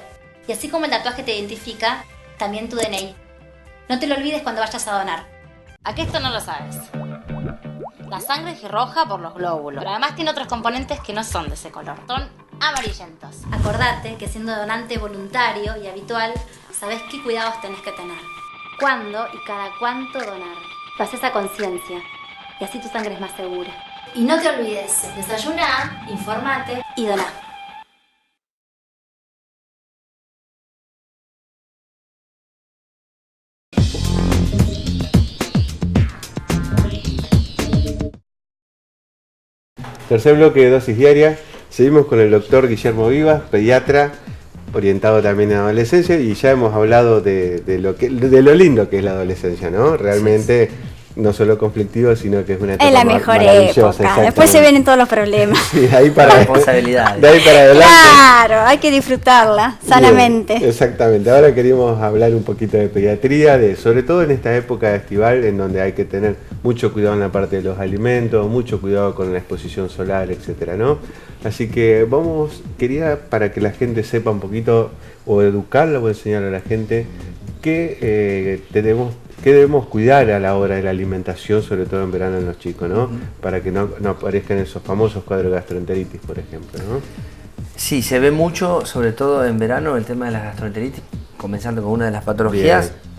Speaker 6: Y así como el tatuaje te identifica, también tu DNI. No te lo olvides cuando vayas a donar. ¿A qué esto no lo sabes? La sangre es roja por los glóbulos, pero además tiene otros componentes que no son de ese color. Son amarillentos. Acordate que siendo donante voluntario y habitual, sabés qué cuidados tenés que tener. Cuándo y cada cuánto donar. Haz esa conciencia y así tu sangre es más segura. Y no te olvides, desayuná, informate y doná.
Speaker 2: Tercer bloque de dosis diaria. Seguimos con el doctor Guillermo Vivas, pediatra, orientado también en adolescencia, y ya hemos hablado de lo lindo que es la adolescencia, ¿no? Realmente no solo conflictivo, sino que es una etapa
Speaker 1: es la mejor
Speaker 2: maravillosa.
Speaker 1: época. Después se vienen todos los problemas.
Speaker 2: Sí, ahí para
Speaker 8: responsabilidades.
Speaker 2: De ahí para adelante.
Speaker 1: Claro, hay que disfrutarla sanamente.
Speaker 2: Bien, exactamente. Ahora queríamos hablar un poquito de pediatría, sobre todo en esta época estival, en donde hay que tener mucho cuidado en la parte de los alimentos, mucho cuidado con la exposición solar, etcétera, ¿no? Así que quería para que la gente sepa un poquito, o educarla o enseñarle a la gente qué debemos cuidar a la hora de la alimentación, sobre todo en verano en los chicos, ¿no? Para que no aparezcan esos famosos cuadros de gastroenteritis, por ejemplo, ¿no?
Speaker 8: Sí, se ve mucho, sobre todo en verano, el tema de las gastroenteritis, comenzando con una de las patologías. Bien.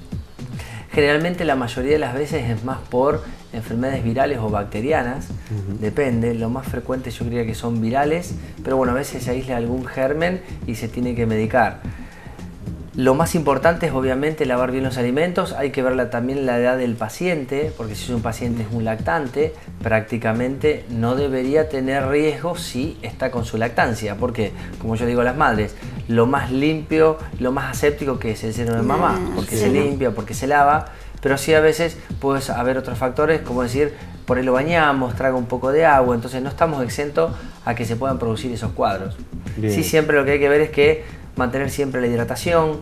Speaker 8: Generalmente la mayoría de las veces es más por enfermedades virales o bacterianas, depende. Lo más frecuente yo diría que son virales, pero bueno, a veces se aísla algún germen y se tiene que medicar. Lo más importante es obviamente lavar bien los alimentos. Hay que ver también la edad del paciente, porque si es un paciente es un lactante, prácticamente no debería tener riesgo si está con su lactancia, porque como yo digo a las madres, lo más limpio, lo más aséptico que es el seno de mamá, porque se limpia, porque se lava, pero sí a veces puede haber otros factores, como decir, por ahí lo bañamos, traga un poco de agua, entonces no estamos exentos a que se puedan producir esos cuadros. Bien. Sí, siempre lo que hay que ver es que mantener siempre la hidratación.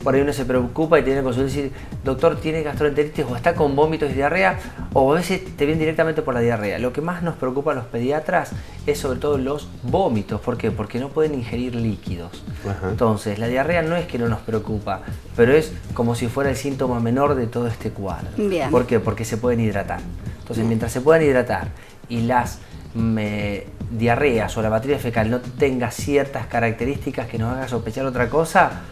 Speaker 8: Por ahí uno se preocupa y tiene que consultar y decir, doctor, ¿tiene gastroenteritis o está con vómitos y diarrea? O a veces te viene directamente por la diarrea. Lo que más nos preocupa a los pediatras es sobre todo los vómitos. ¿Por qué? Porque no pueden ingerir líquidos. Entonces, la diarrea no es que no nos preocupa, pero es como si fuera el síntoma menor de todo este cuadro.
Speaker 1: Bien.
Speaker 8: ¿Por qué? Porque se pueden hidratar. Entonces, mientras se puedan hidratar y las diarreas o la materia fecal no tenga ciertas características que nos hagan sospechar otra cosa,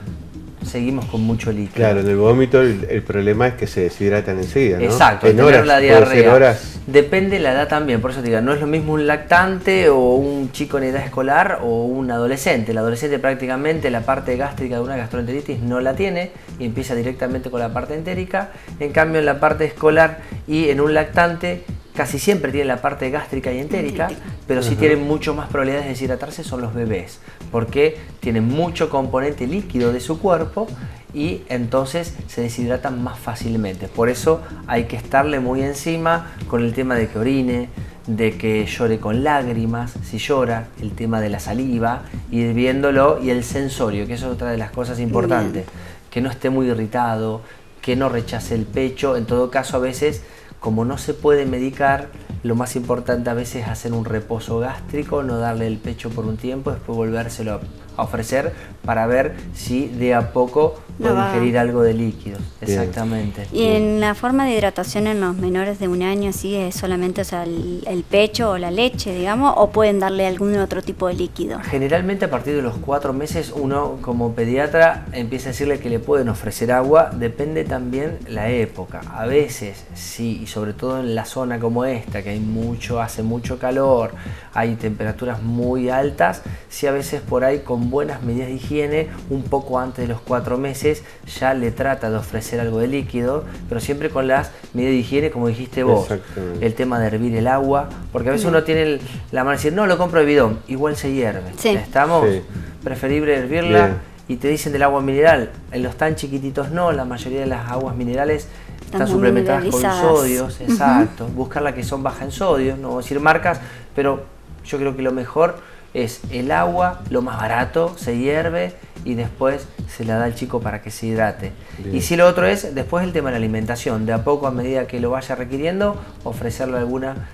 Speaker 8: seguimos con mucho líquido.
Speaker 2: Claro, en el vómito el problema es que se deshidratan enseguida, ¿no?
Speaker 8: Exacto,
Speaker 2: en horas,
Speaker 8: la diarrea.
Speaker 2: Horas.
Speaker 8: Depende la edad también, por eso te digo, no es lo mismo un lactante o un chico en edad escolar o un adolescente. El adolescente prácticamente la parte gástrica de una gastroenteritis no la tiene y empieza directamente con la parte entérica. En cambio en la parte escolar y en un lactante casi siempre tiene la parte gástrica y entérica, pero sí tienen mucho más probabilidades de deshidratarse son los bebés, porque tienen mucho componente líquido de su cuerpo y entonces se deshidratan más fácilmente. Por eso hay que estarle muy encima con el tema de que orine, de que llore con lágrimas, si llora, el tema de la saliva, ir viéndolo, y el sensorio, que eso es otra de las cosas importantes, que no esté muy irritado, que no rechace el pecho. En todo caso, a veces, como no se puede medicar, lo más importante a veces es hacer un reposo gástrico, no darle el pecho por un tiempo, después volvérselo a ofrecer para ver si de a poco puede ingerir algo de líquidos. Exactamente.
Speaker 1: Y en la forma de hidratación en los menores de 1 año, ¿sí es solamente, o sea, el pecho o la leche, digamos, o pueden darle algún otro tipo de líquido?
Speaker 8: Generalmente a partir de los 4 meses uno como pediatra empieza a decirle que le pueden ofrecer agua, depende también la época. A veces sí, y sobre todo en la zona como esta, que hay hace mucho calor, hay temperaturas muy altas, sí a veces por ahí con buenas medidas de higiene, un poco antes de los 4 meses ya le trata de ofrecer algo de líquido, pero siempre con las medidas de higiene como dijiste vos, el tema de hervir el agua, porque a veces uno tiene la mano de decir, no, lo compro de bidón, igual se hierve, ¿estamos? Preferible hervirla. Y te dicen del agua mineral, en los tan chiquititos no, la mayoría de las aguas minerales están suplementadas con sodios, exacto, buscar las que son bajas en sodio, no voy a decir marcas, pero yo creo que lo mejor es el agua, lo más barato, se hierve y después se la da al chico para que se hidrate. Bien. Y si lo otro es, después el tema de la alimentación, de a poco a medida que lo vaya requiriendo, ofrecerle alguna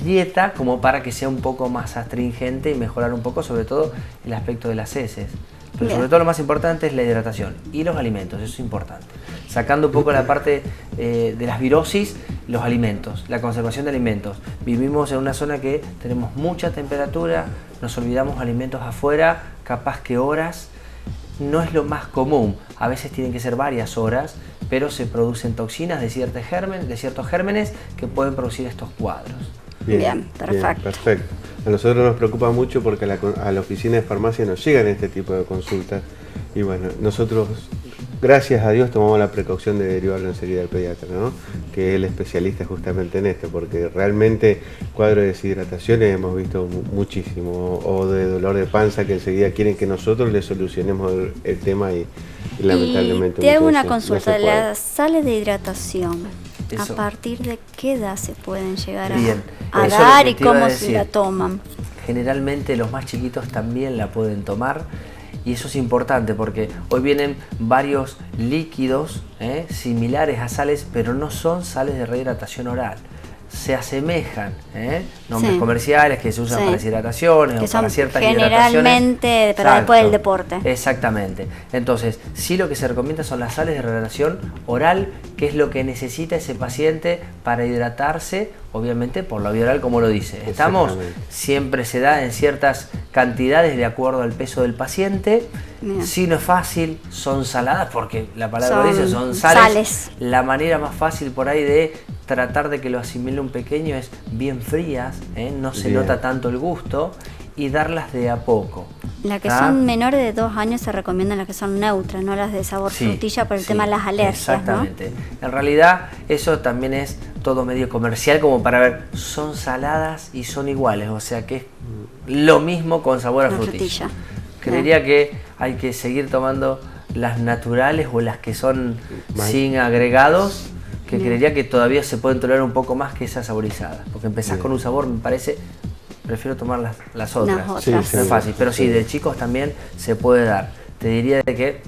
Speaker 8: dieta como para que sea un poco más astringente y mejorar un poco sobre todo el aspecto de las heces. Pero
Speaker 1: Bien.
Speaker 8: sobre todo lo más importante es la hidratación y los alimentos, eso es importante. Sacando un poco la parte de las virosis, los alimentos, la conservación de alimentos. Vivimos en una zona que tenemos mucha temperatura, nos olvidamos alimentos afuera, capaz que horas, no es lo más común. A veces tienen que ser varias horas, pero se producen toxinas de ciertos gérmenes que pueden producir estos cuadros.
Speaker 1: Bien, perfecto.
Speaker 2: Perfecto. A nosotros nos preocupa mucho porque a la oficina de farmacia nos llegan este tipo de consultas y bueno, nosotros gracias a Dios tomamos la precaución de derivarlo enseguida al pediatra, ¿no? Que es el especialista justamente en esto, porque realmente cuadros de deshidrataciones hemos visto muchísimo, o de dolor de panza que enseguida quieren que nosotros le solucionemos el tema y lamentablemente...
Speaker 1: Y te hago una
Speaker 2: muchas veces
Speaker 1: consulta,
Speaker 2: no se puede.
Speaker 1: las sales de hidratación,
Speaker 8: Eso.
Speaker 1: ¿a partir de qué edad se pueden llegar
Speaker 8: Bien,
Speaker 1: a
Speaker 8: eso
Speaker 1: dar
Speaker 8: es
Speaker 1: y
Speaker 8: lo que te iba a
Speaker 1: cómo se
Speaker 8: decir.
Speaker 1: la toman?
Speaker 8: Generalmente los más chiquitos también la pueden tomar y eso es importante porque hoy vienen varios líquidos similares a sales, pero no son sales de rehidratación oral. Se asemejan, nombres
Speaker 1: Sí.
Speaker 8: comerciales que se usan
Speaker 1: Sí.
Speaker 8: para deshidrataciones
Speaker 1: Que
Speaker 8: o para
Speaker 1: son
Speaker 8: ciertas
Speaker 1: generalmente
Speaker 8: hidrataciones.
Speaker 1: para después del
Speaker 8: Exacto.
Speaker 1: deporte.
Speaker 8: Exactamente. Entonces, sí lo que se recomienda son las sales de rehidratación oral, que es lo que necesita ese paciente para hidratarse, obviamente por la vía oral como lo dice. ¿Estamos?
Speaker 2: Exactamente.
Speaker 8: Siempre se da en ciertas cantidades de acuerdo al peso del paciente.
Speaker 1: Bien.
Speaker 8: Si no es fácil, son saladas, porque la palabra
Speaker 1: Son
Speaker 8: dice, son sales.
Speaker 1: sales.
Speaker 8: La manera más fácil por ahí de tratar de que lo asimile un pequeño es bien frías, no se
Speaker 2: Bien.
Speaker 8: nota tanto el gusto, y darlas de a poco.
Speaker 1: Las que
Speaker 8: ¿tá?
Speaker 1: son menores de 2 años se recomiendan las que son neutras, no las de sabor
Speaker 8: Sí,
Speaker 1: frutilla por el
Speaker 8: sí,
Speaker 1: tema de las alergias, ¿no?
Speaker 8: exactamente. En realidad eso también es todo medio comercial como para ver, son saladas y son iguales, o sea que es lo mismo con sabor a
Speaker 1: Una
Speaker 8: frutilla.
Speaker 1: frutilla.
Speaker 8: Creería que hay que seguir tomando las naturales o las que son
Speaker 2: Más-
Speaker 8: sin agregados, que
Speaker 1: Bien.
Speaker 8: creería que todavía se pueden tolerar un poco más que esas saborizadas, porque empezás
Speaker 2: Bien.
Speaker 8: con un sabor, me parece, prefiero tomar las otras.
Speaker 1: Las otras.
Speaker 2: Sí,
Speaker 8: No
Speaker 2: sí.
Speaker 8: es fácil, pero sí, de chicos también se puede dar. Te diría de que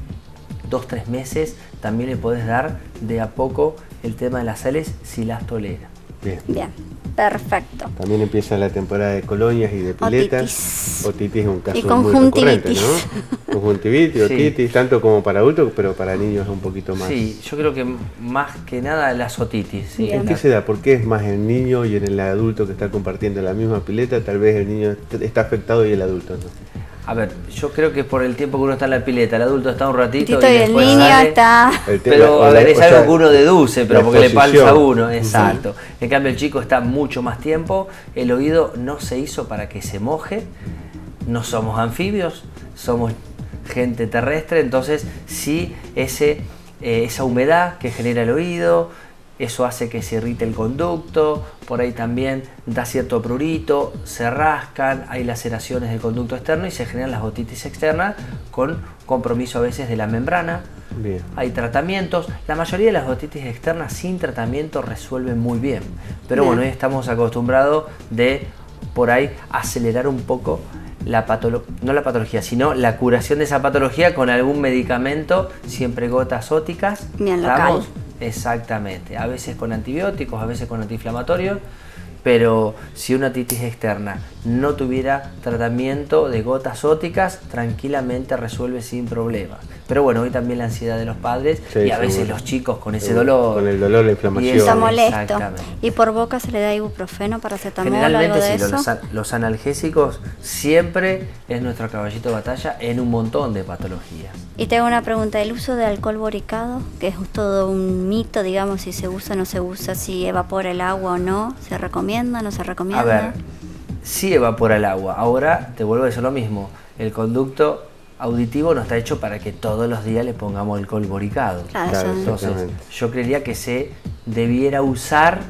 Speaker 8: 2-3 meses también le podés dar de a poco el tema de las sales si las tolera.
Speaker 2: Bien.
Speaker 1: Bien, perfecto.
Speaker 2: También empieza la temporada de colonias y de piletas.
Speaker 1: Otitis.
Speaker 2: Otitis es un caso
Speaker 1: Y
Speaker 2: muy recurrente,
Speaker 1: conjuntivitis.
Speaker 2: ¿no? Conjuntivitis,
Speaker 8: Sí.
Speaker 2: otitis, tanto como para adultos, pero para niños es un poquito más.
Speaker 8: Sí, yo creo que más que nada las otitis. Sí.
Speaker 1: Bien.
Speaker 2: ¿En qué se da? ¿Por qué es más el niño y en el adulto que está compartiendo la misma pileta? Tal vez el niño está afectado y el adulto no.
Speaker 8: A ver, yo creo que por el tiempo que uno está en la pileta, el adulto está un ratito
Speaker 1: Tito, y el
Speaker 8: después
Speaker 1: niño
Speaker 8: sale.
Speaker 1: está...
Speaker 2: El tema-
Speaker 8: Pero a ver, es
Speaker 2: o sea,
Speaker 8: algo que uno deduce, pero
Speaker 2: la
Speaker 8: porque le
Speaker 2: exposición.
Speaker 8: pasa a uno, exacto. En cambio el chico está mucho más tiempo, el oído no se hizo para que se moje, no somos anfibios, somos gente terrestre, entonces sí esa humedad que genera el oído, eso hace que se irrite el conducto, por ahí también da cierto prurito, se rascan, hay laceraciones del conducto externo y se generan las otitis externas con compromiso a veces de la membrana.
Speaker 2: Bien.
Speaker 8: Hay tratamientos, la mayoría de las otitis externas sin tratamiento resuelven muy bien, pero
Speaker 1: Bien.
Speaker 8: bueno, hoy estamos acostumbrados de por ahí acelerar un poco no la patología, sino la curación de esa patología con algún medicamento, siempre gotas óticas.
Speaker 1: Bien
Speaker 8: ¿estamos?
Speaker 1: local.
Speaker 8: Exactamente, a veces con antibióticos, a veces con antiinflamatorios, pero si una otitis externa no tuviera tratamiento de gotas óticas, tranquilamente resuelve sin problemas. Pero bueno, hoy también la ansiedad de los padres
Speaker 2: Sí,
Speaker 8: y a veces
Speaker 2: seguro.
Speaker 8: los chicos con ese
Speaker 2: Seguro.
Speaker 8: dolor.
Speaker 2: Con el dolor, la inflamación.
Speaker 1: Está molesto.
Speaker 8: Exactamente.
Speaker 1: Y por boca se le da ibuprofeno, paracetamol, algo
Speaker 8: Generalmente
Speaker 1: de
Speaker 8: sí,
Speaker 1: eso.
Speaker 8: los analgésicos siempre es nuestro caballito de batalla en un montón de patologías.
Speaker 1: Y te hago una pregunta, ¿el uso de alcohol boricado, que es todo un mito, digamos, si se usa o no se usa, si evapora el agua o no, se recomienda, no se recomienda?
Speaker 8: A ver, sí evapora el agua. Ahora te vuelvo a decir lo mismo. El conducto auditivo no está hecho para que todos los días le pongamos alcohol boricado.
Speaker 1: Claro,
Speaker 2: Claro,
Speaker 1: eso-
Speaker 8: Entonces,
Speaker 2: exactamente.
Speaker 8: yo creería que se debiera usar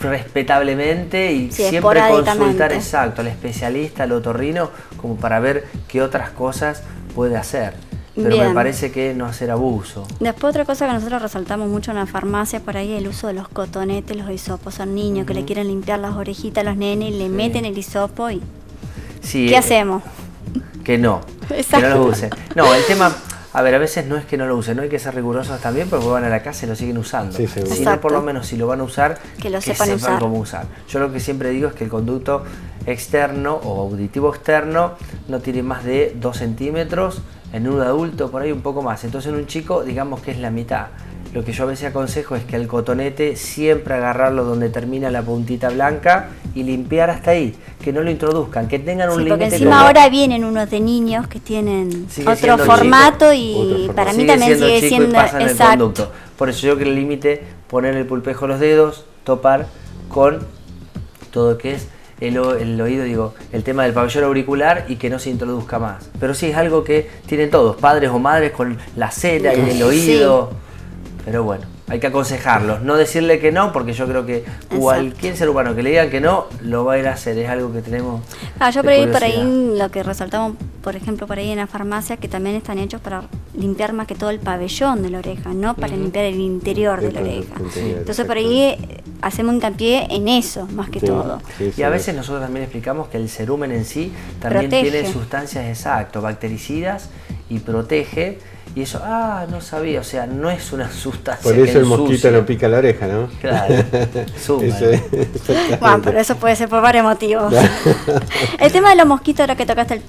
Speaker 8: respetablemente y
Speaker 1: Sí,
Speaker 8: siempre
Speaker 1: esporádicamente.
Speaker 8: consultar exacto al especialista, al otorrino, como para ver qué otras cosas puede hacer. Pero
Speaker 1: Bien.
Speaker 8: me parece que no hacer abuso.
Speaker 1: Después otra cosa que nosotros resaltamos mucho en la farmacia por ahí, el uso de los cotonetes, los hisopos. Son niños que le quieren limpiar las orejitas a los nenes y le meten el hisopo y...
Speaker 8: Sí,
Speaker 1: ¿Qué hacemos?
Speaker 8: Que no
Speaker 1: Exacto.
Speaker 8: los use. No, el tema, A ver, a veces no es que no lo usen, no hay que ser rigurosos también porque van a la casa y lo siguen usando.
Speaker 2: Sí, seguro.
Speaker 8: Sino por lo menos si lo van a usar,
Speaker 1: que lo sepan usar.
Speaker 8: cómo usar. Yo lo que siempre digo es que el conducto externo o auditivo externo no tiene más de 2 centímetros, en un adulto por ahí un poco más. Entonces en un chico digamos que es la mitad. Lo que yo a veces aconsejo es que el cotonete siempre agarrarlo donde termina la puntita blanca y limpiar hasta ahí, que no lo introduzcan, que tengan un límite.
Speaker 1: Porque encima ahora vienen unos de niños que tienen
Speaker 8: sigue
Speaker 1: otro formato y para mí también sigue siendo
Speaker 8: exacto. Por eso yo creo que el límite, poner el pulpejo a los dedos, topar con todo lo que es el oído, digo, el tema del pabellón auricular y que no se introduzca más. Pero sí, es algo que tienen todos, padres o madres, con la cera y el oído. Sí. Pero bueno, hay que aconsejarlos, no decirle que no, porque yo creo que cualquier ser humano que le digan que no, lo va a ir a hacer, es algo que tenemos.
Speaker 1: Yo por ahí lo que resaltamos, por ejemplo, por ahí en la farmacia, que también están hechos para limpiar más que todo el pabellón de la oreja, no para limpiar el interior de la oreja. Entonces por ahí hacemos hincapié en eso, más que todo.
Speaker 8: Y a veces nosotros también explicamos que el cerumen en sí también tiene sustancias bactericidas y protege. Y eso, no sabía, o sea, no es una sustancia.
Speaker 2: Por eso el mosquito no pica la oreja, ¿no?
Speaker 8: Claro,
Speaker 1: bueno, pero eso puede ser por varios motivos. El tema de los mosquitos, ahora que tocaste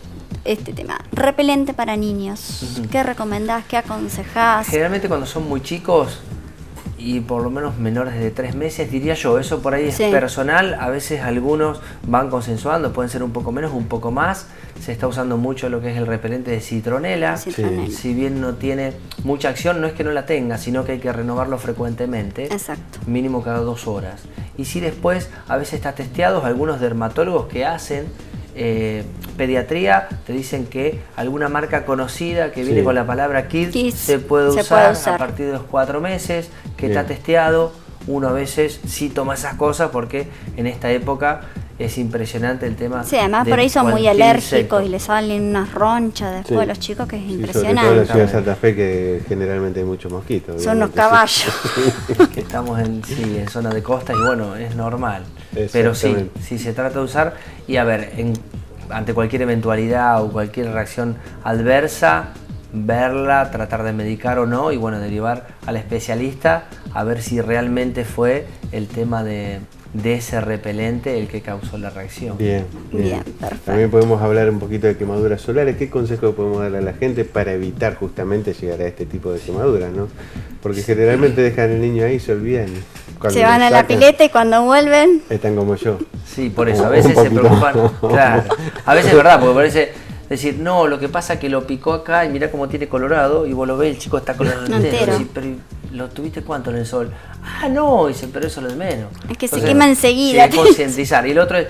Speaker 1: este tema, repelente para niños. ¿Qué recomendás? ¿Qué aconsejás?
Speaker 8: Generalmente cuando son muy chicos y por lo menos menores de 3 meses, diría yo, eso por ahí es personal, a veces algunos van consensuando, pueden ser un poco menos, un poco más. Se está usando mucho lo que es el repelente de citronela. Si bien no tiene mucha acción, no es que no la tenga, sino que hay que renovarlo frecuentemente.
Speaker 1: Exacto.
Speaker 8: Mínimo cada 2 horas. Y si después, a veces está testeado, algunos dermatólogos que hacen pediatría, te dicen que alguna marca conocida que viene con la palabra Kids se puede usar a partir de los 4 meses, que está testeado. Uno a veces sí toma esas cosas porque en esta época es impresionante el tema.
Speaker 1: Sí, además por ahí son muy alérgicos y les salen unas ronchas después a los chicos, que es impresionante.
Speaker 2: Sobre todo en la ciudad de Santa Fe, que generalmente hay muchos mosquitos.
Speaker 1: Son unos caballos.
Speaker 8: Que estamos en zona de costa y bueno, es normal. Pero sí se trata de usar. Y a ver, ante cualquier eventualidad o cualquier reacción adversa, verla, tratar de medicar o no, y bueno, derivar al especialista a ver si realmente fue el tema de ese repelente el que causó la reacción.
Speaker 2: Bien, perfecto. También podemos hablar un poquito de quemaduras solares. ¿Qué consejo podemos darle a la gente para evitar justamente llegar a este tipo de quemaduras, ¿no? Porque generalmente dejan al niño ahí y se olvidan.
Speaker 1: Se van a la pileta y cuando vuelven
Speaker 2: están como yo.
Speaker 8: Sí, por eso, a veces se preocupan. Claro, a veces es verdad, porque parece decir, no, lo que pasa es que lo picó acá y mirá cómo tiene colorado, y vos lo ves, el chico está colorado entero. Sí, pero ¿lo tuviste cuánto en el sol? No, dice, pero eso es lo de menos.
Speaker 1: Es que se quema enseguida.
Speaker 8: Sí, concientizar. Y el otro es,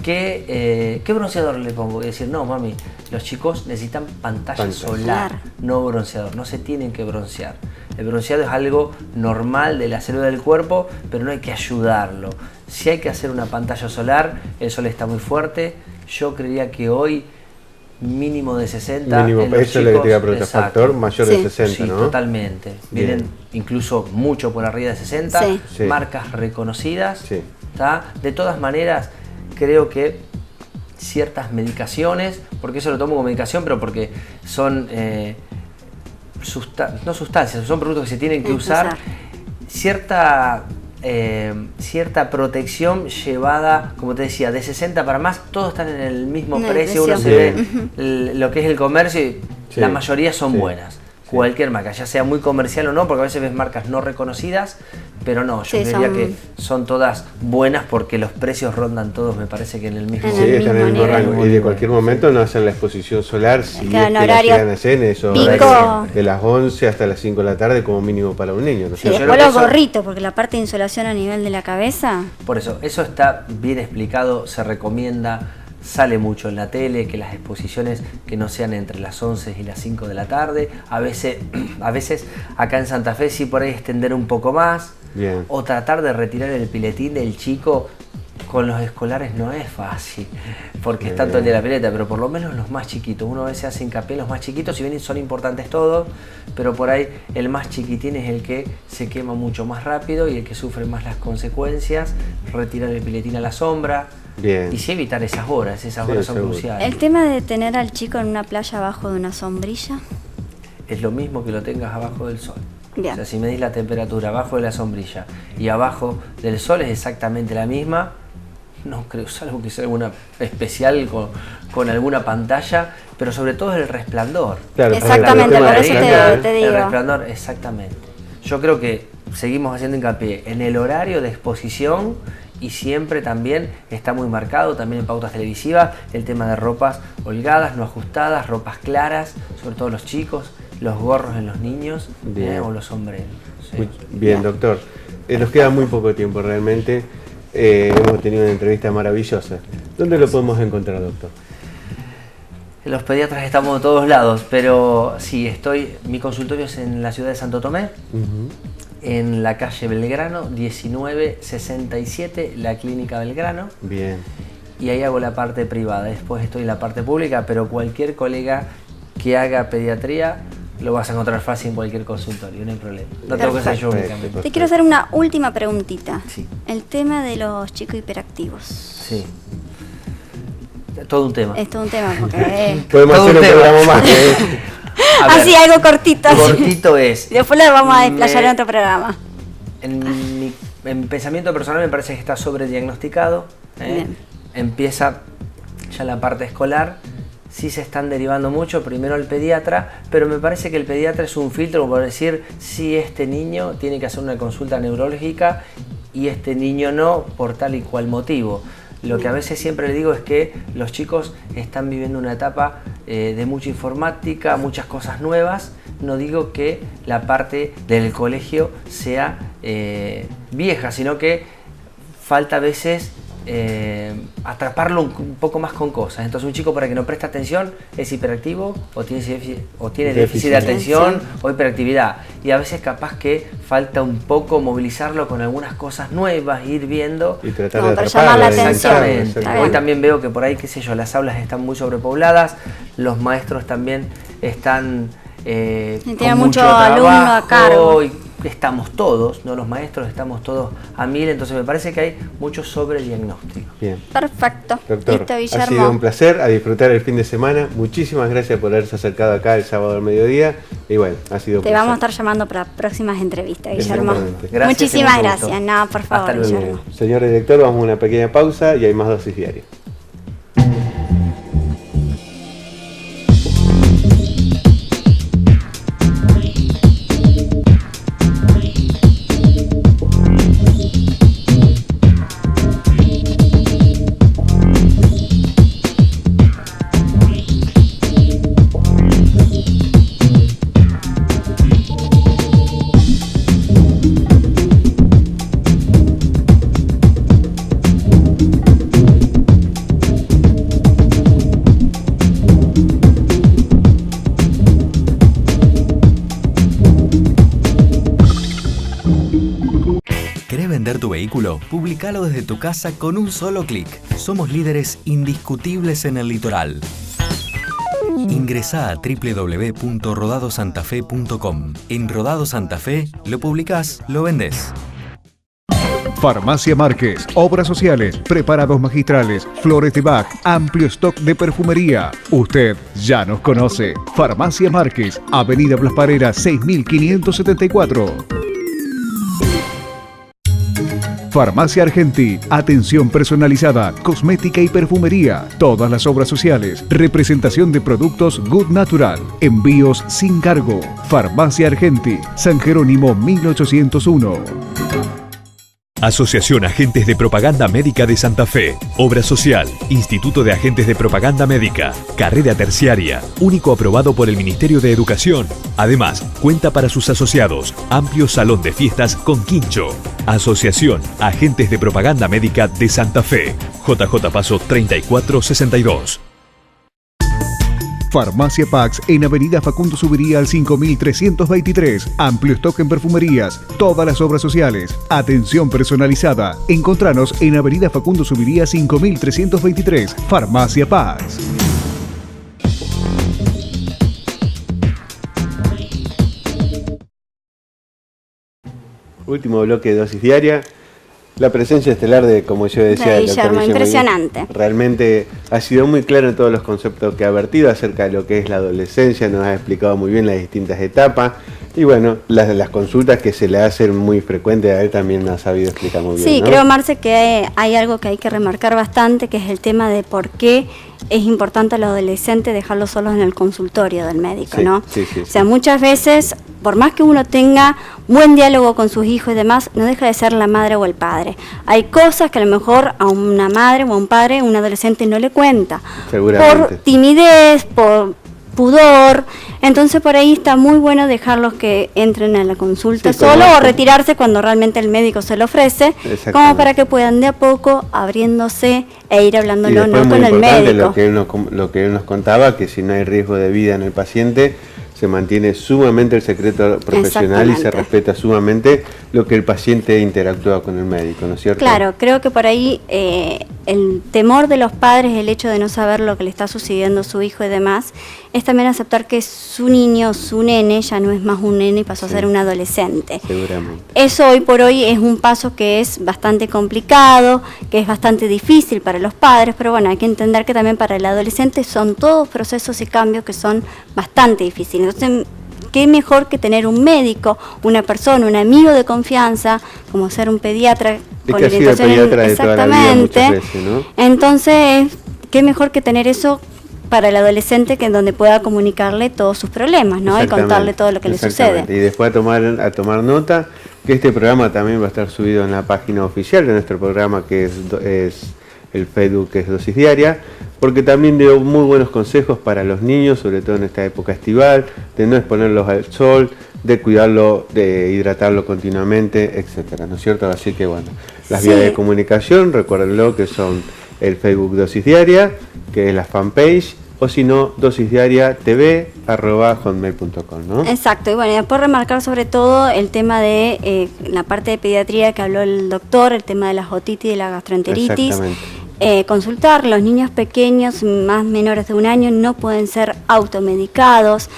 Speaker 8: ¿qué bronceador le pongo? Y decir, no, mami, los chicos necesitan pantalla solar, no bronceador, no se tienen que broncear. El bronceado es algo normal de la célula del cuerpo, pero no hay que ayudarlo. Si hay que hacer una pantalla solar, el sol está muy fuerte. Yo creería que hoy mínimo de 60.
Speaker 2: Mínimo, eso es lo que te iba a preguntar, factor mayor de 60,
Speaker 8: sí, ¿no? Totalmente. Vienen incluso mucho por arriba de 60, marcas reconocidas. De todas maneras, creo que ciertas medicaciones, porque eso lo tomo como medicación, pero porque son no sustancias, son productos que se tienen que usar, cierta protección llevada, como te decía, de 60 para más, todos están en el mismo precio, uno se ve lo que es el comercio y la mayoría son buenas. Cualquier marca, ya sea muy comercial o no, porque a veces ves marcas no reconocidas, pero no, yo diría que son todas buenas porque los precios rondan todos, me parece que en el mismo
Speaker 2: están en el mismo rango. Y de cualquier momento no hacen la exposición solar, si es que la llegan a hacer en eso, de las 11 hasta las 5 de la tarde como mínimo para un niño. ¿No?
Speaker 1: Sí, después los gorritos, porque la parte de insolación a nivel de la cabeza.
Speaker 8: Por eso está bien explicado, se recomienda. Sale mucho en la tele que las exposiciones que no sean entre las 11 y las 5 de la tarde. A veces acá en Santa Fe sí por ahí extender un poco más.
Speaker 2: Bien.
Speaker 8: O tratar de retirar el piletín del chico. Con los escolares no es fácil, porque están todo el día en la pileta, pero por lo menos los más chiquitos. Uno a veces hace hincapié en los más chiquitos, si bien son importantes todos, pero por ahí el más chiquitín es el que se quema mucho más rápido y el que sufre más las consecuencias. Retirar el piletín a la sombra.
Speaker 2: Bien.
Speaker 8: Y sí evitar esas horas son cruciales.
Speaker 1: El tema de tener al chico en una playa abajo de una sombrilla.
Speaker 8: es lo mismo que lo tengas abajo del sol.
Speaker 1: Bien.
Speaker 8: O sea, si medís la temperatura abajo de la sombrilla y abajo del sol es exactamente la misma, no creo, salvo que sea alguna especial con alguna pantalla, pero sobre todo es el resplandor.
Speaker 2: Claro,
Speaker 1: exactamente, por eso te digo.
Speaker 8: El resplandor, exactamente. Yo creo que seguimos haciendo hincapié en el horario de exposición y siempre también está muy marcado, también en pautas televisivas, el tema de ropas holgadas, no ajustadas, ropas claras, sobre todo los chicos, los gorros en los niños o los sombreros. Sí.
Speaker 2: Bien, doctor. Nos queda muy poco tiempo realmente. Hemos tenido una entrevista maravillosa. ¿Dónde lo podemos encontrar, doctor?
Speaker 8: Los pediatras estamos de todos lados, pero sí, mi consultorio es en la ciudad de Santo Tomé, en la calle Belgrano, 1967, la Clínica Belgrano.
Speaker 2: Bien.
Speaker 8: Y ahí hago la parte privada, después estoy en la parte pública, pero cualquier colega que haga pediatría lo vas a encontrar fácil en cualquier consultorio, no hay problema. No tengo que ser yo únicamente.
Speaker 1: Te quiero hacer una última preguntita.
Speaker 8: Sí.
Speaker 1: El tema de los chicos hiperactivos.
Speaker 8: Sí. Todo un tema.
Speaker 1: Es todo un tema porque...
Speaker 2: Podemos hacer un programa más.
Speaker 1: Así, algo cortito.
Speaker 8: Cortito es.
Speaker 1: Después lo vamos a desplayar en otro programa.
Speaker 8: En mi pensamiento personal me parece que está sobrediagnosticado. Empieza ya la parte escolar. Sí se están derivando mucho, primero al pediatra, pero me parece que el pediatra es un filtro para decir si este niño tiene que hacer una consulta neurológica y este niño no, por tal y cual motivo. Lo que a veces siempre le digo es que los chicos están viviendo una etapa de mucha informática, muchas cosas nuevas. No digo que la parte del colegio sea vieja, sino que falta a veces atraparlo un poco más con cosas. Entonces un chico, para que no preste atención, es hiperactivo o tiene déficit de atención o hiperactividad, y a veces capaz que falta un poco movilizarlo con algunas cosas nuevas, ir viendo
Speaker 2: y tratar
Speaker 1: de
Speaker 2: atraparlo,
Speaker 1: llamar la atención.
Speaker 8: Exactamente. Hoy también veo que por ahí, qué sé yo, las aulas están muy sobrepobladas, los maestros también están con mucho
Speaker 1: alumno a cargo.
Speaker 8: Y estamos todos, no los maestros, estamos todos a 1000, entonces me parece que hay mucho sobrediagnóstico.
Speaker 2: Bien.
Speaker 1: Perfecto.
Speaker 2: Doctor,
Speaker 1: listo, Guillermo.
Speaker 2: ha sido un placer, a disfrutar el fin de semana. Muchísimas gracias por haberse acercado acá el sábado al mediodía. Y bueno, ha sido un placer.
Speaker 1: Te vamos a estar llamando para próximas entrevistas, Guillermo.
Speaker 2: Gracias,
Speaker 1: muchísimas gracias. No, por favor,
Speaker 8: Hasta luego.
Speaker 1: Guillermo.
Speaker 2: Señor director, vamos a una pequeña pausa y hay más dosis diarias.
Speaker 3: ¿Querés vender tu vehículo? Publicalo desde tu casa con un solo clic. Somos líderes indiscutibles en el litoral. Ingresá a www.rodadosantafe.com. En Rodado Santa Fe, lo publicás, lo vendés.
Speaker 4: Farmacia Márquez, obras sociales, preparados magistrales, flores de Bach, amplio stock de perfumería. Usted ya nos conoce. Farmacia Márquez, Avenida Blas Parera 6574. Farmacia Argenti, atención personalizada, cosmética y perfumería, todas las obras sociales, representación de productos Good Natural, envíos sin cargo. Farmacia Argenti, San Jerónimo 1801.
Speaker 5: Asociación Agentes de Propaganda Médica de Santa Fe, Obra Social, Instituto de Agentes de Propaganda Médica, Carrera Terciaria, único aprobado por el Ministerio de Educación. Además, cuenta para sus asociados amplio salón de fiestas con quincho. Asociación Agentes de Propaganda Médica de Santa Fe, JJ Paso 3462.
Speaker 4: Farmacia Pax en Avenida Facundo Subiría al 5323. Amplio stock en perfumerías, todas las obras sociales, atención personalizada. Encontranos en Avenida Facundo Subiría 5323. Farmacia Pax.
Speaker 2: Último bloque de dosis diaria. La presencia estelar de, como yo decía, del doctor
Speaker 1: Guillermo, impresionante.
Speaker 2: Realmente ha sido muy claro en todos los conceptos que ha vertido acerca de lo que es la adolescencia, nos ha explicado muy bien las distintas etapas y bueno, las consultas que se le hacen muy frecuentes a él también nos ha sabido explicar muy bien.
Speaker 1: Sí,
Speaker 2: ¿no?
Speaker 1: creo, Marce, que hay algo que hay que remarcar bastante, que es el tema de por qué es importante a los adolescentes dejarlos solos en el consultorio del médico,
Speaker 2: Sí,
Speaker 1: ¿no?
Speaker 2: sí, sí,
Speaker 1: O sea,
Speaker 2: sí.
Speaker 1: muchas veces, por más que uno tenga buen diálogo con sus hijos y demás, no deja de ser la madre o el padre. Hay cosas que a lo mejor a una madre o a un padre, un adolescente no le cuenta.
Speaker 2: Seguramente.
Speaker 1: Por timidez, por pudor, entonces por ahí está muy bueno dejarlos que entren a la consulta
Speaker 2: Sí,
Speaker 1: solo
Speaker 2: como-
Speaker 1: o retirarse cuando realmente el médico se lo ofrece,
Speaker 2: Exactamente.
Speaker 1: como para que puedan de a poco abriéndose e ir
Speaker 2: Y
Speaker 1: hablándolo
Speaker 2: después
Speaker 1: no
Speaker 2: muy
Speaker 1: con el
Speaker 2: importante
Speaker 1: médico.
Speaker 2: lo que él nos contaba, que si no hay riesgo de vida en el paciente, se mantiene sumamente el secreto profesional y se
Speaker 1: Exactamente.
Speaker 2: respeta sumamente lo que el paciente interactúa con el médico, ¿no es cierto?
Speaker 1: Claro, creo que por ahí el temor de los padres, el hecho de no saber lo que le está sucediendo a su hijo y demás, es también aceptar que su niño, su nene, ya no es más un nene y pasó
Speaker 2: Sí.
Speaker 1: a ser un adolescente.
Speaker 2: Seguramente.
Speaker 1: Eso hoy por hoy es un paso que es bastante complicado, que es bastante difícil para los padres, pero bueno, hay que entender que también para el adolescente son todos procesos y cambios que son bastante difíciles. Entonces, qué mejor que tener un médico, una persona, un amigo de confianza, como ser un pediatra
Speaker 2: Es que ha sido pediatra de toda la vida muchas veces, ¿no?
Speaker 1: Entonces, qué mejor que tener eso para el adolescente, que en donde pueda comunicarle todos sus problemas, ¿no? Y contarle todo lo que le
Speaker 2: Exactamente.
Speaker 1: sucede.
Speaker 2: Y después a tomar nota que este programa también va a estar subido en la página oficial de nuestro programa, que es el Facebook, que es Dosis Diaria, porque también dio muy buenos consejos para los niños, sobre todo en esta época estival, de no exponerlos al sol, de cuidarlo, de hidratarlo continuamente, etcétera, ¿no es cierto? Así que bueno, las
Speaker 1: Sí.
Speaker 2: vías de comunicación, recuérdenlo, que son el Facebook Dosis Diaria, que es la fanpage, o si no, dosisdiariatv@hotmail.com, ¿no?
Speaker 1: Exacto, y bueno, y después remarcar sobre todo el tema de la parte de pediatría que habló el doctor, el tema de la otitis y de la gastroenteritis.
Speaker 2: Exactamente.
Speaker 1: Consultar, los niños pequeños, más menores de 1 año, no pueden ser automedicados.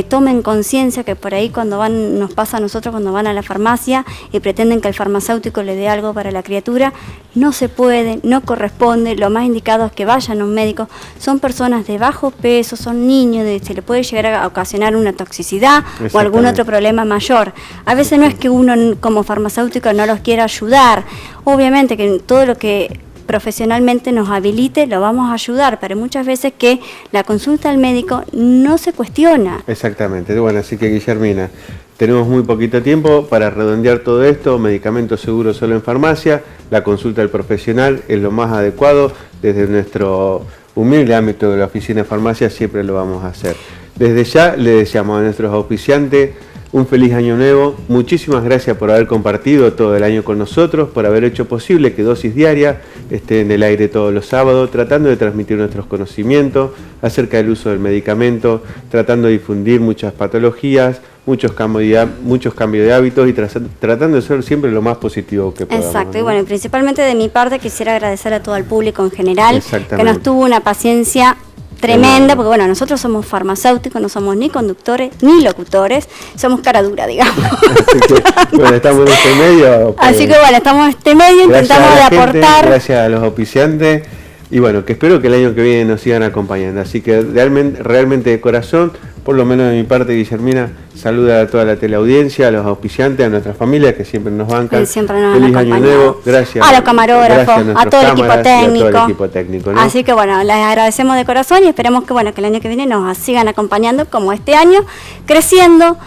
Speaker 1: Tomen conciencia que por ahí cuando nos pasa a nosotros cuando van a la farmacia y pretenden que el farmacéutico le dé algo para la criatura, no se puede, no corresponde. Lo más indicado es que vayan a un médico. Son personas de bajo peso, son niños, se le puede llegar a ocasionar una toxicidad o algún otro problema mayor. A veces no es que uno como farmacéutico no los quiera ayudar. Obviamente que todo lo que profesionalmente nos habilite, lo vamos a ayudar, pero muchas veces que la consulta al médico no se cuestiona.
Speaker 2: Exactamente. Bueno, así que Guillermina, tenemos muy poquito tiempo para redondear todo esto, medicamentos seguros solo en farmacia, la consulta del profesional es lo más adecuado, desde nuestro humilde ámbito de la oficina de farmacia siempre lo vamos a hacer. Desde ya le deseamos a nuestros auspiciantes un feliz año nuevo, muchísimas gracias por haber compartido todo el año con nosotros, por haber hecho posible que Dosis Diaria esté en el aire todos los sábados, tratando de transmitir nuestros conocimientos acerca del uso del medicamento, tratando de difundir muchas patologías, muchos cambios de hábitos y tratando de ser siempre lo más positivo que podamos.
Speaker 1: Exacto, y
Speaker 2: ¿no?
Speaker 1: bueno, y principalmente de mi parte quisiera agradecer a todo el público en general,
Speaker 2: Exactamente.
Speaker 1: que nos tuvo una paciencia tremenda, porque bueno, nosotros somos farmacéuticos, no somos ni conductores ni locutores, somos cara dura, digamos.
Speaker 2: Así que, bueno, estamos en este medio.
Speaker 1: Así que bueno, estamos en este medio,
Speaker 2: Gracias
Speaker 1: intentamos
Speaker 2: a
Speaker 1: de
Speaker 2: la gente,
Speaker 1: aportar.
Speaker 2: gracias a los auspiciantes y bueno, que espero que el año que viene nos sigan acompañando. Así que realmente de corazón, por lo menos de mi parte, Guillermina, saluda a toda la teleaudiencia, a los auspiciantes, a nuestra familia que siempre nos bancan.
Speaker 1: Siempre nos han
Speaker 2: Feliz año
Speaker 1: acompañado.
Speaker 2: nuevo, gracias.
Speaker 1: A los camarógrafos,
Speaker 2: gracias
Speaker 1: a
Speaker 2: nuestros
Speaker 1: todo el equipo
Speaker 2: cámaras y a
Speaker 1: técnico.
Speaker 2: todo el equipo técnico, ¿no?
Speaker 1: Así que bueno, les agradecemos de corazón y esperemos que bueno, que el año que viene nos sigan acompañando como este año, creciendo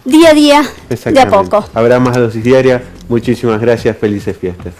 Speaker 1: día a día, de a
Speaker 2: Exactamente.
Speaker 1: poco.
Speaker 2: Habrá más Dosis Diaria. Muchísimas gracias, felices fiestas.